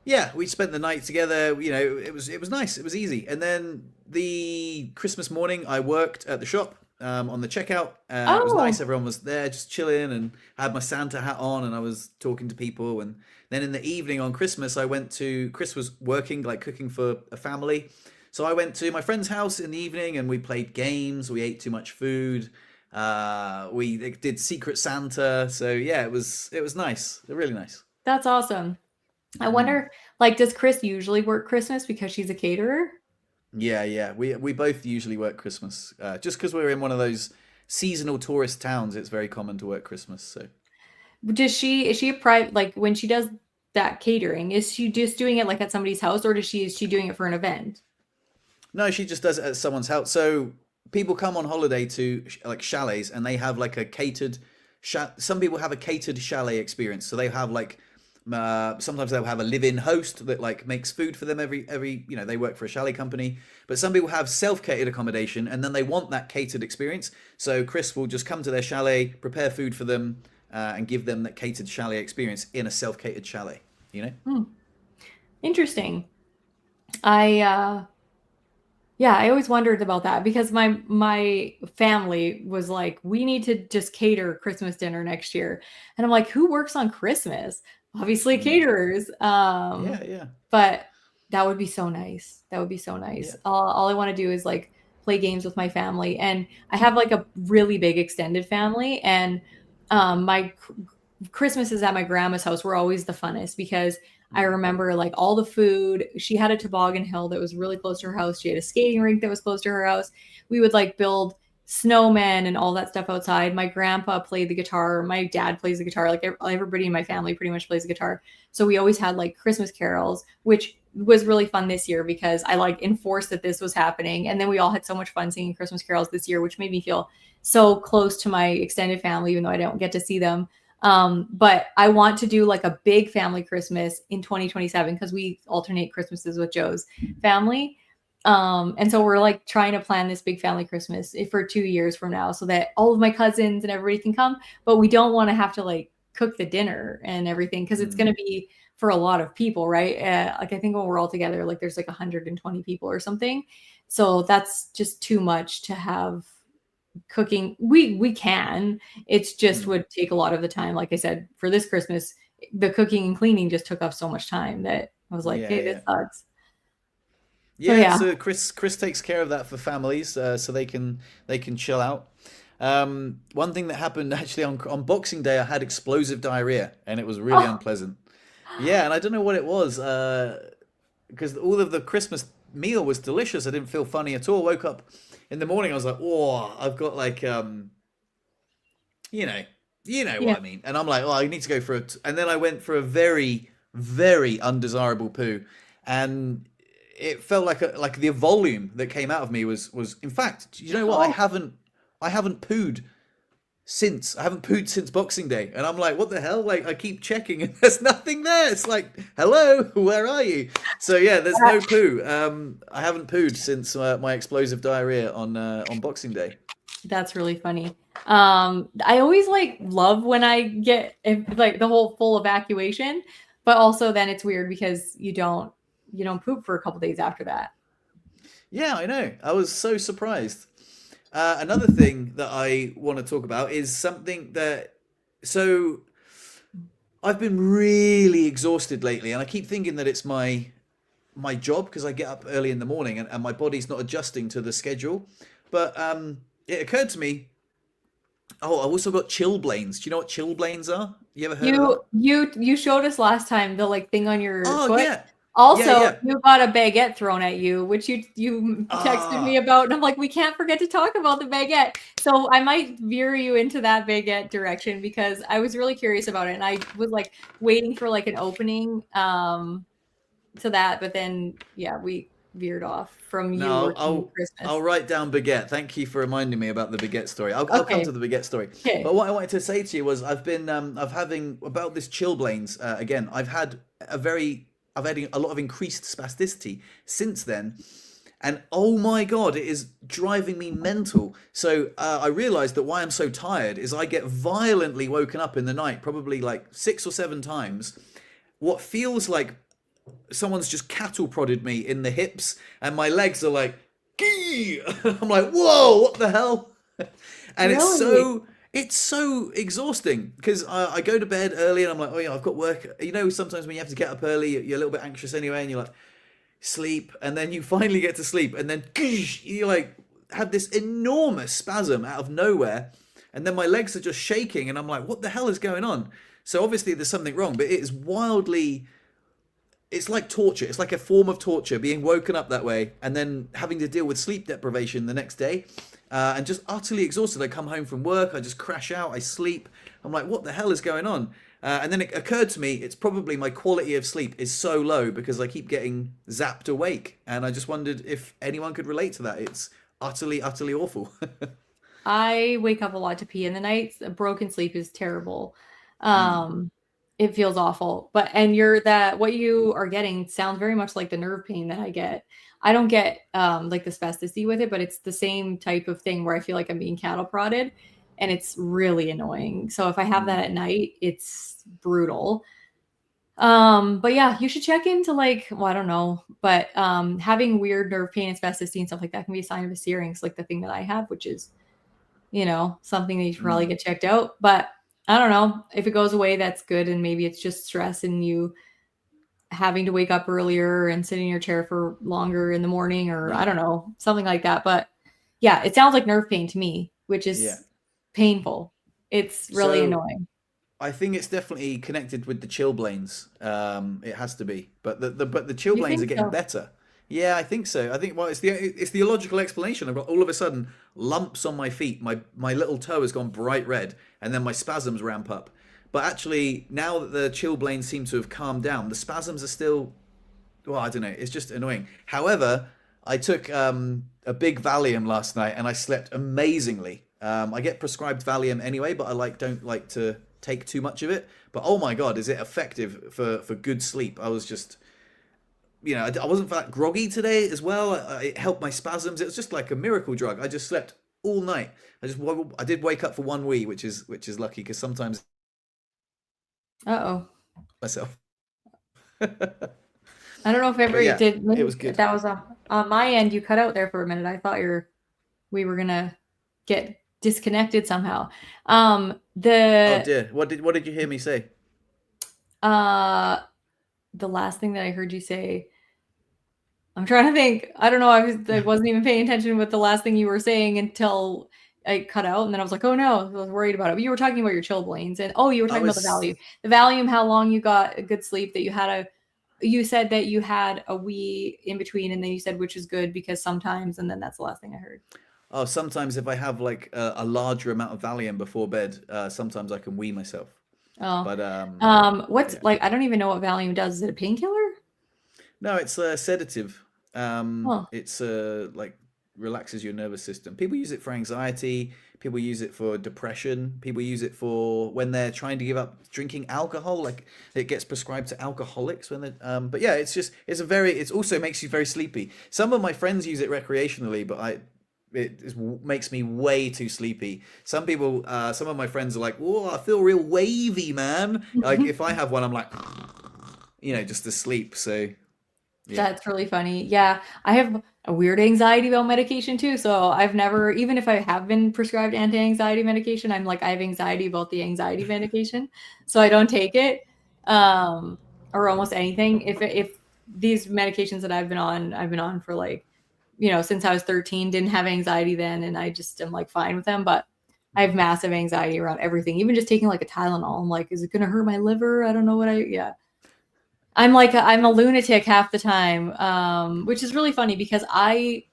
Yeah, we spent the night together. It was nice. It was easy. And then the Christmas morning, I worked at the shop on the checkout. It was nice. Oh, Everyone was there, just chilling, and I had my Santa hat on, and I was talking to people. And then in the evening on Christmas, I went to. Chris was working, like cooking for a family, so I went to my friend's house in the evening, and we played games. We ate too much food. We did Secret Santa. So yeah, it was nice. Really nice. that's awesome. I Mm. wonder, like, does Chris usually work Christmas because she's a caterer? Yeah, yeah. We both usually work Christmas. Just because we're in one of those seasonal tourist towns, it's very common to work Christmas. So Is she a private, like when she does that catering, is she just doing it like at somebody's house, or is she doing it for an event? no, she just does it at someone's house. So people come on holiday to like chalets, and they have like a catered. Some people have a catered chalet experience. So they have like sometimes they'll have a live-in host that like makes food for them every they work for a chalet company. But some people have self-catered accommodation, and then they want that catered experience. So Chris will just come to their chalet, prepare food for them, and give them that catered chalet experience in a self-catered chalet. You know. Hmm, interesting. I Yeah, I always wondered about that because my family was like, "We need to just cater Christmas dinner next year." And I'm like, "Who works on Christmas?" Obviously Mm. caterers. Yeah, yeah, But that would be so nice. That would be so nice. yeah. All I want to do is like play games with my family, and I have like a really big extended family, and my Christmases at my grandma's house were always the funnest because I Mm. remember like all the food. She had a toboggan hill that was really close to her house. She had a skating rink that was close to her house. We would like build snowmen and all that stuff outside. My grandpa played the guitar. My dad plays the guitar. Like everybody in my family pretty much plays the guitar. So we always had like Christmas carols, which was really fun this year because I like enforced that this was happening. And then we all had so much fun singing Christmas carols this year, which made me feel so close to my extended family, even though I don't get to see them. But I want to do like a big family Christmas in 2027 because we alternate Christmases with Joe's family. And so we're like trying to plan this big family Christmas for 2 years from now so that all of my cousins and everybody can come, but we don't want to have to like cook the dinner and everything because it's going Mm. to be for a lot of people, right? Like I think when we're all together, like there's like 120 people or something. So that's just too much to have cooking. We can. It's just Mm. would take a lot of the time. Like I said, for this Christmas, the cooking and cleaning just took up so much time that I was like, Yeah, hey, this yeah. sucks. So Yeah, yeah. so Chris takes care of that for families, so they can chill out. One thing that happened actually on Boxing Day, I had explosive diarrhea, and it was really Oh, unpleasant. Yeah, and I don't know what it was, because all of the Christmas meal was delicious. I didn't feel funny at all. Woke up in the morning, I was like, oh, I've got like you know, you know yeah. what I mean. And I'm like, oh, I need to go for and then I went for a very, very undesirable poo, and it felt like the volume that came out of me was. In fact, you know what? Oh, I haven't pooed since Boxing Day, and I'm like, what the hell? Like, I keep checking, and there's nothing there. It's like, hello, where are you? So yeah, there's no that- poo. I haven't pooed since my explosive diarrhea on Boxing Day. that's really funny. I always like love when I get like the whole full evacuation, but also then it's weird because you don't poop for a couple days after that. Yeah, I know. I was so surprised. Another thing that I want to talk about is something that. So I've been really exhausted lately, and I keep thinking that it's my job because I get up early in the morning and my body's not adjusting to the schedule. But it occurred to me. Oh, I've also got chilblains. Do you know what chilblains are? You ever heard of them? You showed us last time the like thing on your Oh foot. yeah, yeah, Also, yeah. you got a baguette thrown at you, which you texted me Ah, about, and I'm like, we can't forget to talk about the baguette. So I might veer you into that baguette direction because I was really curious about it, and I was like waiting for like an opening to that, but then yeah, we veered off from you no, working I'll Christmas. write down baguette. Thank you for reminding me about the baguette story. I'll come Okay, to the baguette story. okay. But what I wanted to say to you was I've been I've having about this chilblains again. I've had a lot of increased spasticity since then. And oh my God, it is driving me mental. So I realized that why I'm so tired is I get violently woken up in the night, probably like 6 or 7 times. What feels like someone's just cattle prodded me in the hips, and my legs are like, Gee! I'm like, whoa, what the hell? And Really? it's so exhausting because I go to bed early and I'm like, oh yeah, I've got work. You know, sometimes when you have to get up early, you're a little bit anxious anyway, and you're like, sleep, and then you finally get to sleep, and then you like have this enormous spasm out of nowhere, and then my legs are just shaking, and I'm like, what the hell is going on? So obviously there's something wrong, but it is wildly, it's like torture. It's like a form of torture being woken up that way and then having to deal with sleep deprivation the next day, and just utterly exhausted. I come home from work, I just crash out, I sleep. I'm like, what the hell is going on? And then it occurred to me it's probably my quality of sleep is so low because I keep getting zapped awake. And I just wondered if anyone could relate to that. It's utterly, utterly awful. I wake up a lot to pee in the nights. A broken sleep is terrible. Mm, Um, it feels awful. But and you're that what you are getting sounds very much like the nerve pain that I get. I don't get like the spasticity with it, but it's the same type of thing where I feel like I'm being cattle prodded and it's really annoying. So if I have that mm, at night, it's brutal. But yeah, you should check into like, well, I don't know, but having weird nerve pain and spasticity and stuff like that can be a sign of a syrinx, like the thing that I have, which is something that you should probably mm. get checked out. But I don't know. If it goes away, that's good. And maybe it's just stress and you having to wake up earlier and sit in your chair for longer in the morning, or I Yeah. don't know, something like that. But yeah, it sounds like nerve pain to me, which Yeah. is painful. It's really So annoying. I think it's definitely connected with the chilblains. It has to be, but the You chilblains are think getting so? better. Yeah, I think so. I think well, it's the illogical explanation. I've got all of a sudden lumps on my feet. My little toe has gone bright red, and then my spasms ramp up. But actually, now that the chilblains seem to have calmed down, the spasms are still. Well, I don't know. It's just annoying. However, I took a big Valium last night, and I slept amazingly. I get prescribed Valium anyway, but I don't like to take too much of it. But oh my God, is it effective for good sleep? I was just, I wasn't that groggy today as well. It helped my spasms. It was just like a miracle drug. I just slept all night. I did wake up for one wee, which is lucky because sometimes Uh-oh. myself. I don't know if But ever yeah, did. it Maybe was good. that was on my end. You cut out there for a minute. I thought we were gonna get disconnected somehow. Oh The dear, what did you hear me say? uh the last thing that I heard you say, I'm trying to think. I don't know. I wasn't even paying attention with the last thing you were saying until I cut out, and then I was like, oh no, I was worried about it. But you were talking about your chilblains, and oh, you were I talking about the was Valium. The Valium, how long you got a good sleep, that you had a you said that you had a wee in between, and then you said which is good because sometimes, and then that's the last thing I heard. Oh, sometimes if I have like a larger amount of Valium before bed, sometimes I can wee myself. Oh, But what's yeah. like? I don't even know what Valium does. Is it a painkiller? No, it's a sedative. Oh, It's like relaxes your nervous system. People use it for anxiety. People use it for depression. People use it for when they're trying to give up drinking alcohol. Like it gets prescribed to alcoholics when they. But yeah, it also makes you very sleepy. Some of my friends use it recreationally, but makes me way too sleepy. Some of my friends are like, "Whoa, I feel real wavy, man." Like if I have one, I'm like. just to sleep. So yeah. That's really funny. Yeah, I have a weird anxiety about medication too. So I've never, even if I have been prescribed anti-anxiety medication, I'm like, I have anxiety about the anxiety medication. So I don't take it, or almost anything. If these medications that I've been on for like, since I was 13, didn't have anxiety then, and I just am like fine with them. But I have massive anxiety around everything. Even just taking like a Tylenol, I'm like, is it gonna hurt my liver? I don't know yeah. I'm a lunatic half the time, which is really funny because I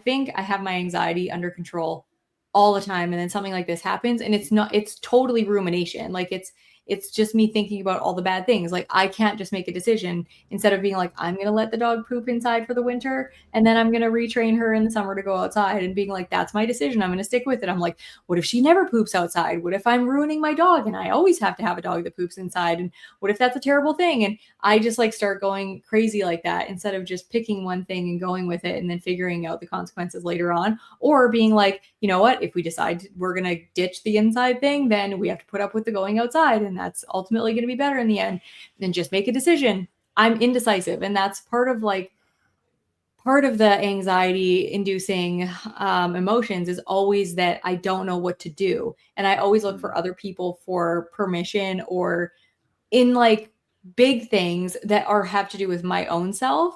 think I have my anxiety under control all the time, and then something like this happens, and it's totally rumination. Like it's just me thinking about all the bad things. Like I can't just make a decision instead of being like, I'm gonna let the dog poop inside for the winter, and then I'm gonna retrain her in the summer to go outside, and being like, that's my decision. I'm gonna stick with it. I'm like, what if she never poops outside? What if I'm ruining my dog and I always have to have a dog that poops inside? And what if that's a terrible thing? And I just like start going crazy like that instead of just picking one thing and going with it and then figuring out the consequences later on, or being like, you know what, if we decide we're going to ditch the inside thing, then we have to put up with the going outside, and that's ultimately going to be better in the end. Then just make a decision. I'm indecisive, and that's part of the anxiety inducing emotions is always that I don't know what to do, and I always look for other people for permission, or in like big things that have to do with my own self.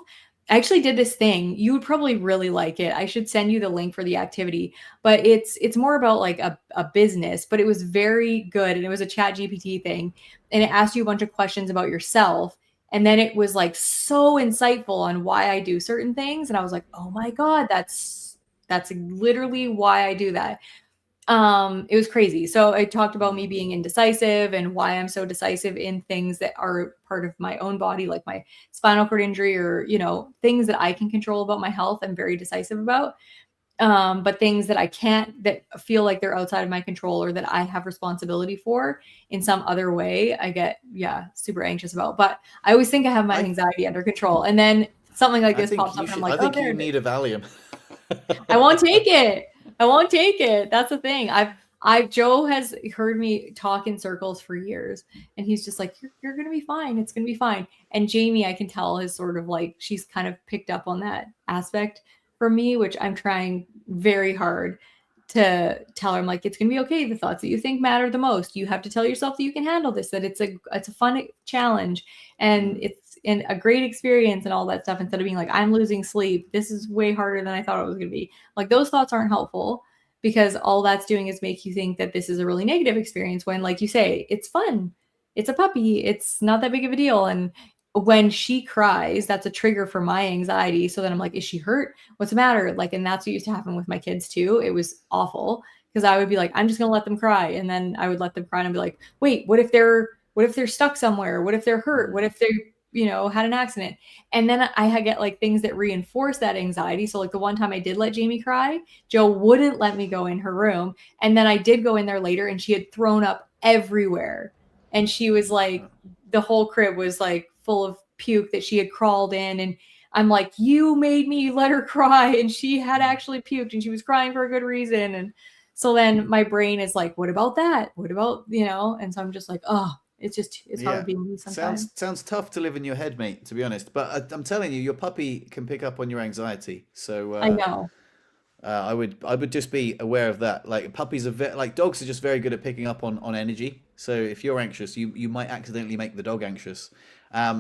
I actually did this thing. You would probably really like it. I should send you the link for the activity, but it's more about like a business, but it was very good. And it was a chat GPT thing. And it asked you a bunch of questions about yourself. And then it was like so insightful on why I do certain things. And I was like, oh my God, that's literally why I do that. It was crazy. So I talked about me being indecisive and why I'm so decisive in things that are part of my own body, like my spinal cord injury, or things that I can control about my health. I'm very decisive about. But things that I can't, that feel like they're outside of my control or that I have responsibility for in some other way, I get super anxious about. But I always think I have my I anxiety under control, and then something like I this think pops up, you and I'm should. like, I oh, think there you it is. need a Valium. I won't take it. I won't take it. That's the thing. Joe has heard me talk in circles for years, and he's just like, you're going to be fine. It's going to be fine. And Jamie, I can tell, is sort of like, she's kind of picked up on that aspect from me, which I'm trying very hard to tell her. I'm like, it's going to be okay. The thoughts that you think matter the most. You have to tell yourself that you can handle this, that it's a fun challenge, and Mm. it's a great experience and all that stuff, instead of being like, I'm losing sleep. This is way harder than I thought it was going to be. Like, those thoughts aren't helpful, because all that's doing is make you think that this is a really negative experience, when, like you say, it's fun. It's a puppy. It's not that big of a deal. And when she cries, that's a trigger for my anxiety. So then I'm like, is she hurt? What's the matter? Like, and that's what used to happen with my kids too. It was awful, because I would be like, I'm just going to let them cry. And then I would let them cry and I'd be like, wait, what if they're stuck somewhere? What if they're hurt? What if they, had an accident? And then I get like things that reinforce that anxiety. So like the one time I did let Jamie cry, Joe wouldn't let me go in her room. And then I did go in there later, and she had thrown up everywhere. And she was like, the whole crib was like full of puke that she had crawled in. And I'm like, you made me let her cry. And she had actually puked, and she was crying for a good reason. And so then my brain is like, what about that? What about, and so I'm just like, oh, it's hard Yeah. being me sometimes. Sounds tough to live in your head, mate, to be honest. But I'm telling you, your puppy can pick up on your anxiety. So I know. I would just be aware of that. Like puppies are like dogs are just very good at picking up on energy. So if you're anxious, you might accidentally make the dog anxious.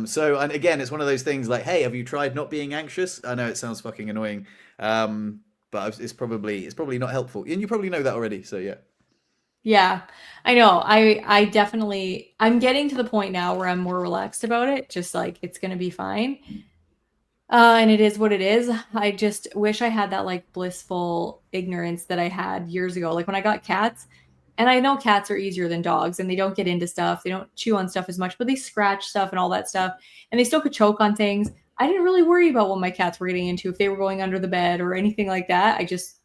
So and again, it's one of those things like, hey, have you tried not being anxious? I know it sounds fucking annoying. But it's probably not helpful. And you probably know that already. So yeah. Yeah, I know. I'm getting to the point now where I'm more relaxed about it. Just like, it's gonna be fine. And it is what it is. I just wish I had that like blissful ignorance that I had years ago. Like when I got cats, and I know cats are easier than dogs, and they don't get into stuff. They don't chew on stuff as much, but they scratch stuff and all that stuff. And they still could choke on things. I didn't really worry about what my cats were getting into, if they were going under the bed or anything like that. I just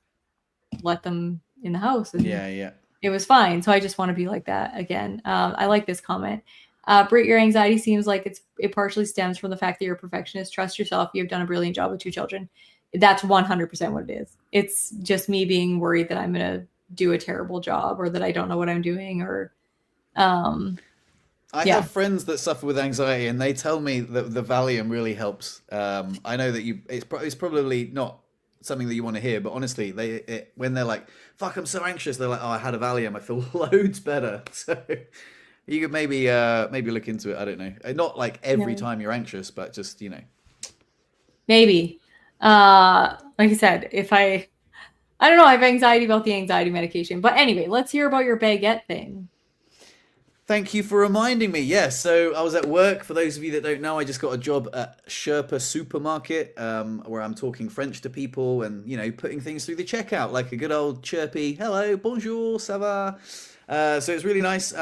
let them in the house, and Yeah, yeah. it was fine. So I just want to be like that again. I like this comment. Britt, your anxiety seems like it partially stems from the fact that you're a perfectionist. Trust yourself. You've done a brilliant job with 2 children. That's 100% what it is. It's just me being worried that I'm going to do a terrible job, or that I don't know what I'm doing, or um I have Yeah. friends that suffer with anxiety, and they tell me that the Valium really helps. I know that it's probably not something that you want to hear, but honestly, when they're like, "Fuck, I'm so anxious," they're like, "Oh, I had a Valium. I feel loads better." So you could maybe look into it. I don't know. Not like every Yeah. time you're anxious, but just Maybe. Like I said, if I don't know, I have anxiety about the anxiety medication. But anyway, let's hear about your baguette thing. Thank you for reminding me. Yes, so I was at work. For those of you that don't know, I just got a job at Sherpa Supermarket, where I'm talking French to people and putting things through the checkout like a good old chirpy "Hello, bonjour, ça va." So it's really nice.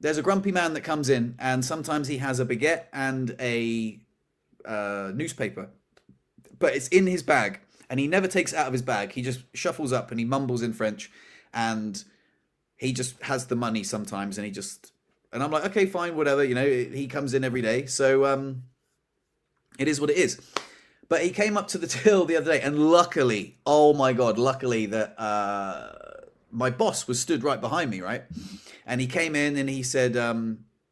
There's a grumpy man that comes in, and sometimes he has a baguette and a newspaper, but it's in his bag, and he never takes it out of his bag. He just shuffles up and he mumbles in French, and he just has the money sometimes, and I'm like, okay, fine, whatever. He comes in every day, so it is what it is. But he came up to the till the other day, and luckily, oh my god, luckily that my boss was stood right behind me, right? And he came in and he said,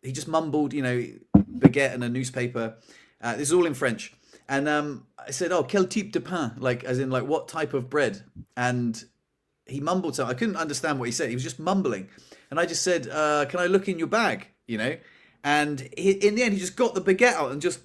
he just mumbled, baguette and a newspaper. This is all in French. And I said, oh, quel type de pain? Like, as in, like, what type of bread? And he mumbled something. I couldn't understand what he said. He was just mumbling. And I just said, can I look in your bag? And in the end, he just got the baguette out and just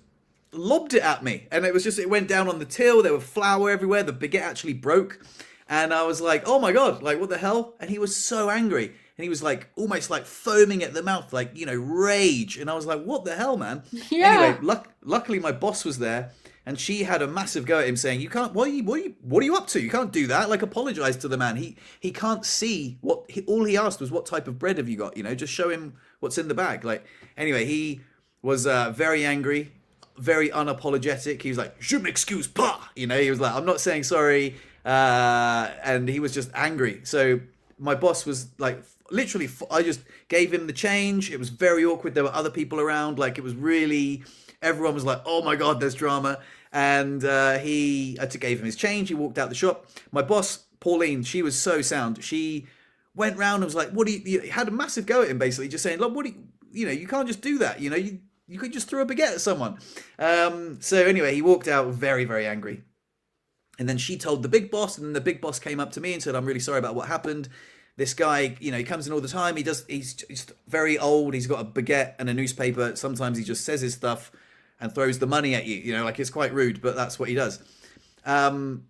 lobbed it at me. And it went down on the till. There was flour everywhere. The baguette actually broke. And I was like, oh my God, like, what the hell? And he was so angry. And he was like, almost like foaming at the mouth, like, rage. And I was like, what the hell, man? Yeah. Anyway, luckily my boss was there. And she had a massive go at him, saying, "You can't. What are you up to? You can't do that. Like, apologize to the man. He can't see all he asked was what type of bread have you got? Just show him what's in the bag." Like, anyway, he was very angry, very unapologetic. He was like, "Je m'excuse pas." He was like, "I'm not saying sorry," and he was just angry. So my boss was like, literally, I just gave him the change. It was very awkward. There were other people around. Like, it was really. Everyone was like, "Oh my God, there's drama." And I gave him his change. He walked out the shop. My boss, Pauline, she was so sound. She went round and was like, "What do you?" Had a massive go at him, basically, just saying, "Look, what do you can't just do that. You could just throw a baguette at someone." So anyway, he walked out very, very angry. And then she told the big boss, and then the big boss came up to me and said, "I'm really sorry about what happened. This guy, he comes in all the time. He's very old. He's got a baguette and a newspaper. Sometimes he just says his stuff and throws the money at you. Like, it's quite rude, but that's what he does. But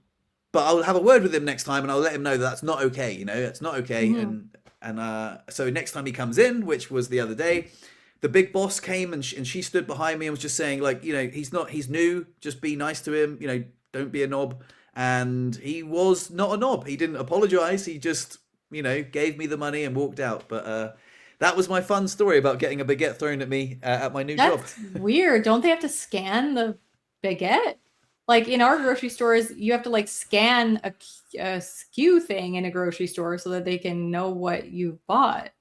I'll have a word with him next time, and I'll let him know that that's not okay. It's not okay." Mm-hmm. And so next time he comes in, which was the other day, the big boss came, and she stood behind me and was just saying, like, he's new. Just be nice to him. Don't be a knob. And he was not a knob. He didn't apologize. He just gave me the money and walked out. But that was my fun story about getting a baguette thrown at me at my new job. That's weird. Don't they have to scan the baguette? Like, in our grocery stores, you have to like scan a SKU thing in a grocery store so that they can know what you bought.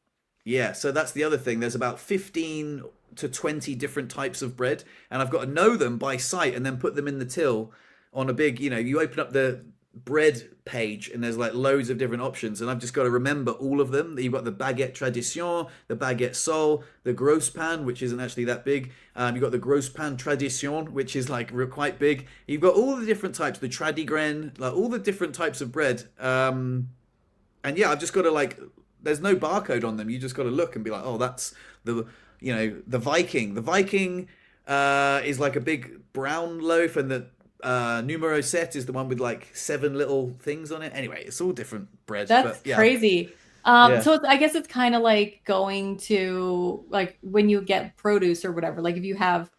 Yeah, so that's the other thing. There's about 15 to 20 different types of bread, and I've got to know them by sight and then put them in the till on a big, you open up the bread page and there's like loads of different options, and I've just got to remember all of them. You've got the baguette tradition, the baguette sol, the gros pan, which isn't actually that big. You've got the gros pan tradition, which is like quite big. You've got all the different types, the tradigrain, like all the different types of bread. And yeah, I've just got to like, there's no barcode on them. You just got to look and be like, oh, that's the the Viking. The Viking is like a big brown loaf, and the numero set is the one with like 7 little things on it. Anyway, it's all different bread. That's but yeah, crazy. yeah, So I guess it's kind of like going to like when you get produce or whatever, like if you have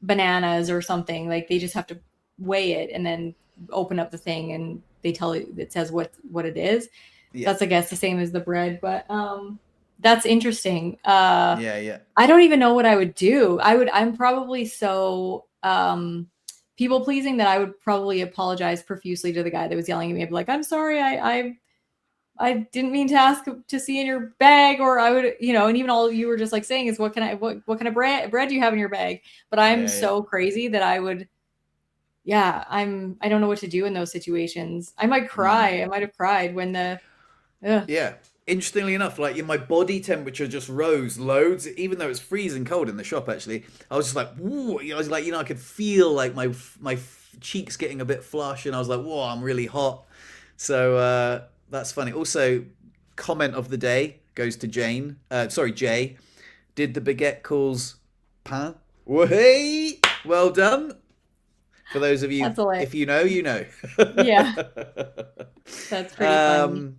bananas or something, like they just have to weigh it and then open up the thing and they tell you, it says what it is. yeah, That's, I guess, the same as the bread, but that's interesting. yeah, yeah. I don't even know what I would do. I'm probably so people pleasing that I would probably apologize profusely to the guy that was yelling at me. I'd be like, "I'm sorry, I didn't mean to ask to see in your bag," or I would, and even all you were just like saying is, what kind of bread do you have in your bag? But I'm Yeah, yeah. so crazy that I would, yeah, I don't know what to do in those situations. I might Mm. cry. I might have cried when ugh. Yeah. interestingly enough, like my body temperature just rose loads, even though it's freezing cold in the shop. Actually, I was just like, whoa, I was like, I could feel like my cheeks getting a bit flush, and I was like, whoa, I'm really hot. So that's funny. Also, comment of the day goes to Jane. Sorry, Jay. Did the baguette cause pain? Hey, well done. For those of you, That's hilarious. if you know, you know. Yeah, that's pretty funny.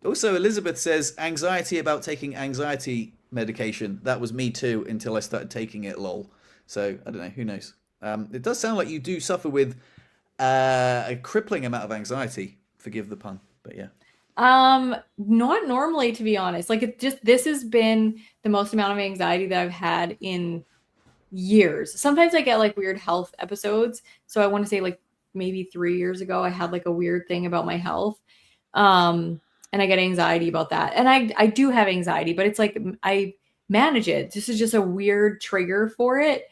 Also, Elizabeth says anxiety about taking anxiety medication. That was me too until I started taking it. Lol. So I don't know. Who knows? It does sound like you do suffer with a crippling amount of anxiety. Forgive the pun, but yeah. Not normally, to be honest. Like this has been the most amount of anxiety that I've had in years. Sometimes I get like weird health episodes. So I want to say like maybe 3 years ago, I had like a weird thing about my health. And I get anxiety about that. And I do have anxiety, but it's like I manage it. This is just a weird trigger for it.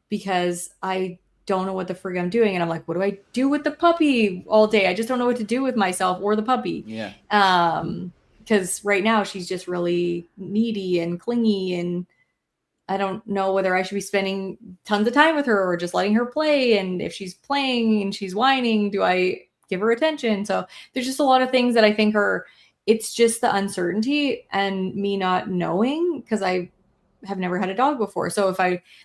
Because I don't know what the frig I'm doing. And I'm like, what do I do with the puppy all day? I just don't know what to do with myself or the puppy. Yeah. Because right now she's just really needy and clingy, and I don't know whether I should be spending tons of time with her or just letting her play. And if she's playing and she's whining, do I give her attention? So there's just a lot of things that I think it's just the uncertainty and me not knowing, because I have never had a dog before. So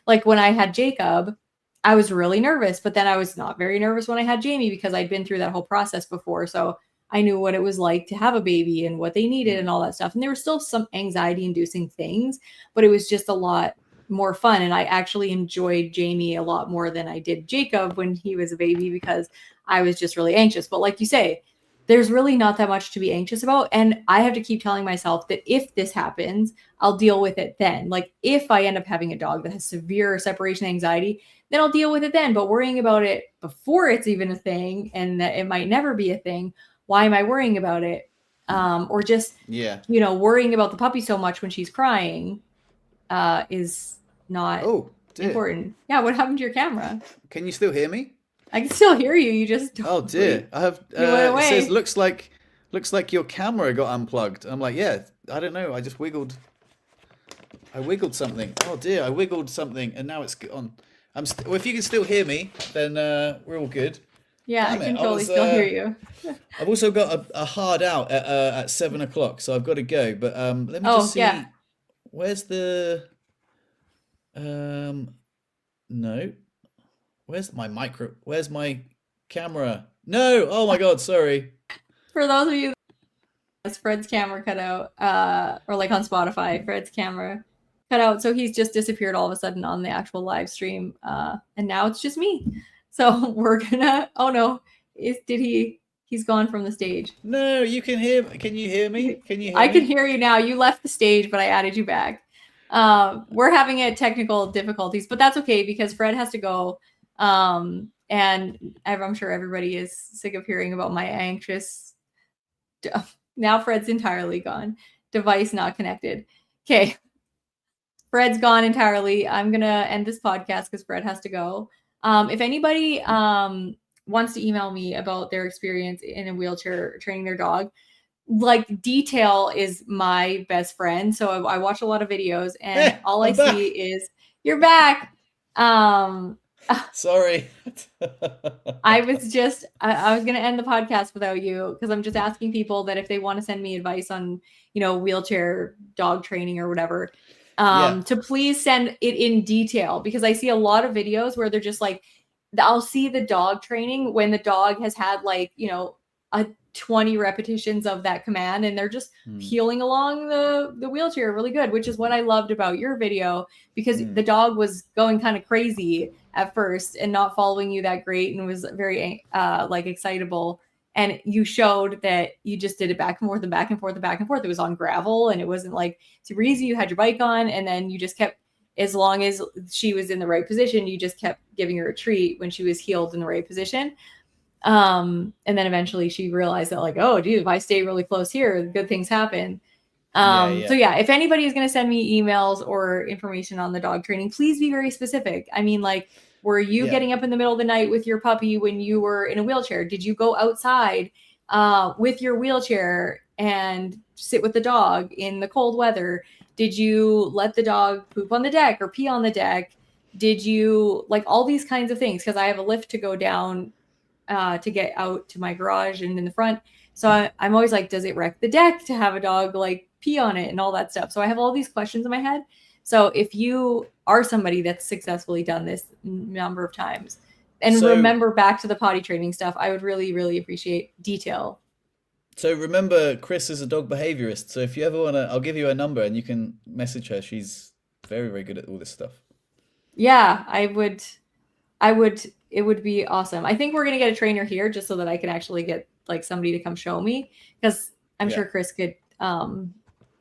like when I had Jacob, I was really nervous, but then I was not very nervous when I had Jamie because I'd been through that whole process before. So I knew what it was like to have a baby and what they needed and all that stuff. And there were still some anxiety inducing things, but it was just a lot more fun. And I actually enjoyed Jamie a lot more than I did Jacob when he was a baby, because I was just really anxious. But like you say, there's really not that much to be anxious about. And I have to keep telling myself that if this happens, I'll deal with it then. Like if I end up having a dog that has severe separation anxiety, then I'll deal with it then. But worrying about it before it's even a thing and that it might never be a thing, why am I worrying about it? Or just, worrying about the puppy so much when she's crying is not important. Yeah, what happened to your camera? Can you still hear me? I can still hear you. You just don't. Oh dear. I have you went away. It says looks like your camera got unplugged. I'm like, yeah, I don't know. I wiggled something. Oh dear, I wiggled something and now it's on. Well, if you can still hear me, then we're all good. Yeah, I can totally still hear you. I've also got a hard out at 7 o'clock, so I've got to go. But let me just see. Yeah. Where's the no. Where's my camera? No! Oh my god, sorry. For those of you that Fred's camera cut out, or like on Spotify, Fred's camera cut out, so he's just disappeared all of a sudden on the actual live stream, and now it's just me. So we're gonna he's gone from the stage. No, you can hear me. Can you hear me? I can hear you now. You left the stage, but I added you back. We're having technical difficulties, but that's okay because Fred has to go. And I'm sure everybody is sick of hearing about my anxious. Now Fred's entirely gone. Device not connected. Okay. Fred's gone entirely. I'm going to end this podcast because Fred has to go. If anybody wants to email me about their experience in a wheelchair training their dog, like detail is my best friend. So I watch a lot of videos and all I see is you're back. Sorry. I was going to end the podcast without you because I'm just asking people that if they want to send me advice on, wheelchair dog training or whatever, to please send it in detail, because I see a lot of videos where they're just like, I'll see the dog training when the dog has had like, a 20 repetitions of that command and they're just peeling along the wheelchair really good, which is what I loved about your video, because the dog was going kind of crazy at first and not following you that great and was very like excitable, and you showed that you just did it back and forth and back and forth and back and forth. It was on gravel and it wasn't like super easy. You had your bike on and then you just kept, as long as she was in the right position, you just kept giving her a treat when she was heeled in the right position. And then eventually she realized that like, oh dude, if I stay really close here, good things happen. So yeah, if anybody is going to send me emails or information on the dog training, please be very specific. I mean, like, were you getting up in the middle of the night with your puppy when you were in a wheelchair? Did you go outside with your wheelchair and sit with the dog in the cold weather? Did you let the dog poop on the deck or pee on the deck? Did you like all these kinds of things? Because I have a lift to go down to get out to my garage and in the front. So I'm always like, does it wreck the deck to have a dog like pee on it and all that stuff? So I have all these questions in my head. So if you are somebody that's successfully done this number of times and remember back to the potty training stuff, I would really, really appreciate detail. So remember, Chris is a dog behaviorist. So if you ever want to, I'll give you her number and you can message her. She's very, very good at all this stuff. Yeah, I would, it would be awesome. I think we're going to get a trainer here just so that I can actually get like somebody to come show me, because I'm sure Chris could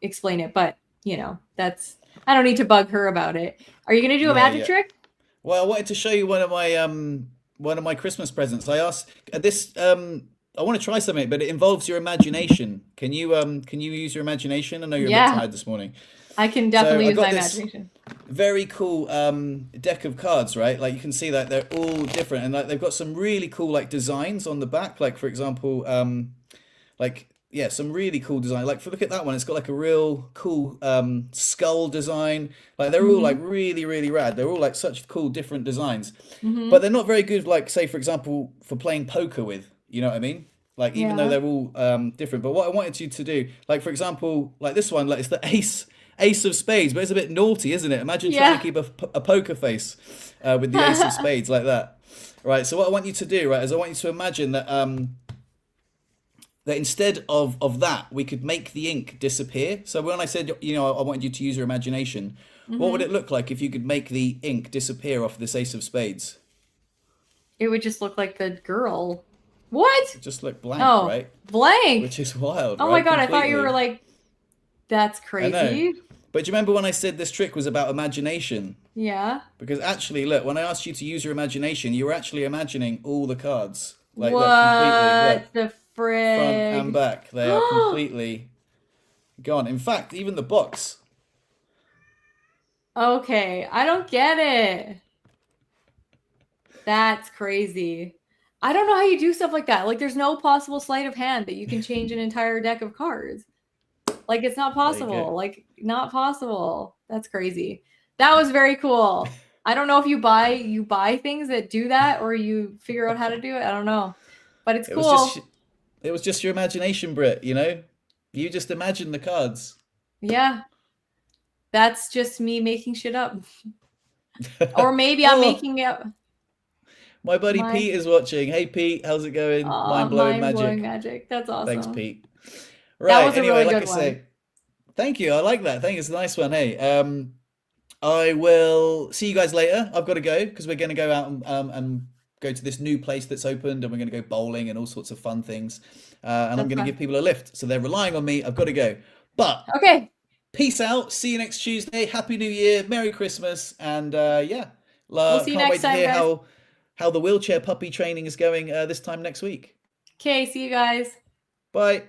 explain it, but you know, I don't need to bug her about it. Are you going to do a magic trick? Well, I wanted to show you one of my Christmas presents. I asked this, I want to try something, but it involves your imagination. Can you use your imagination? I know you're a bit tired this morning. I can definitely use my imagination. Very cool deck of cards, right? Like you can see that they're all different, and like they've got some really cool like designs on the back. Like for example, some really cool design. Like look at that one. It's got like a real cool skull design. Like they're all like really, really rad. They're all like such cool different designs, but they're not very good. Like say for example, for playing poker with. You know what I mean? Like even though they're all different. But what I wanted you to do, like for example, like this one, like it's the ace of spades, but it's a bit naughty, isn't it? Imagine trying to keep a poker face with the ace of spades like that. Right. So what I want you to do, right, is I want you to imagine that that instead of that, we could make the ink disappear. So when I said, you know, I wanted you to use your imagination, what would it look like if you could make the ink disappear off this ace of spades? It would just look like the girl. What? It just looked blank, right? Blank. Which is wild. Oh my God, completely. I thought you were like, that's crazy. But do you remember when I said this trick was about imagination? Yeah. Because actually, look, when I asked you to use your imagination, you were actually imagining all the cards. Like, what the frig? Front and back. They are completely gone. In fact, even the box. Okay, I don't get it. That's crazy. I don't know how you do stuff like that. Like, there's no possible sleight of hand that you can change an entire deck of cards. Like, it's not possible. Like, not possible. That's crazy. That was very cool. I don't know if you buy things that do that or you figure out how to do it. I don't know. But it's cool. It was just your imagination, Britt, you know? You just imagine the cards. Yeah. That's just me making shit up. Or maybe I'm making it. My buddy Pete is watching. Hey, Pete, how's it going? Mind-blowing magic. That's awesome. Thanks, Pete. Right, that was anyway, a really good one. Thank you. I like that. Thank you. It's a nice one. Hey, I will see you guys later. I've got to go because we're going to go out and go to this new place that's opened, and we're going to go bowling and all sorts of fun things. And I'm going to give people a lift. So they're relying on me. I've got to go. But okay. Peace out. See you next Tuesday. Happy New Year. Merry Christmas. And we'll see you next time, hear guys. how the wheelchair puppy training is going this time next week. Okay, see you guys. Bye.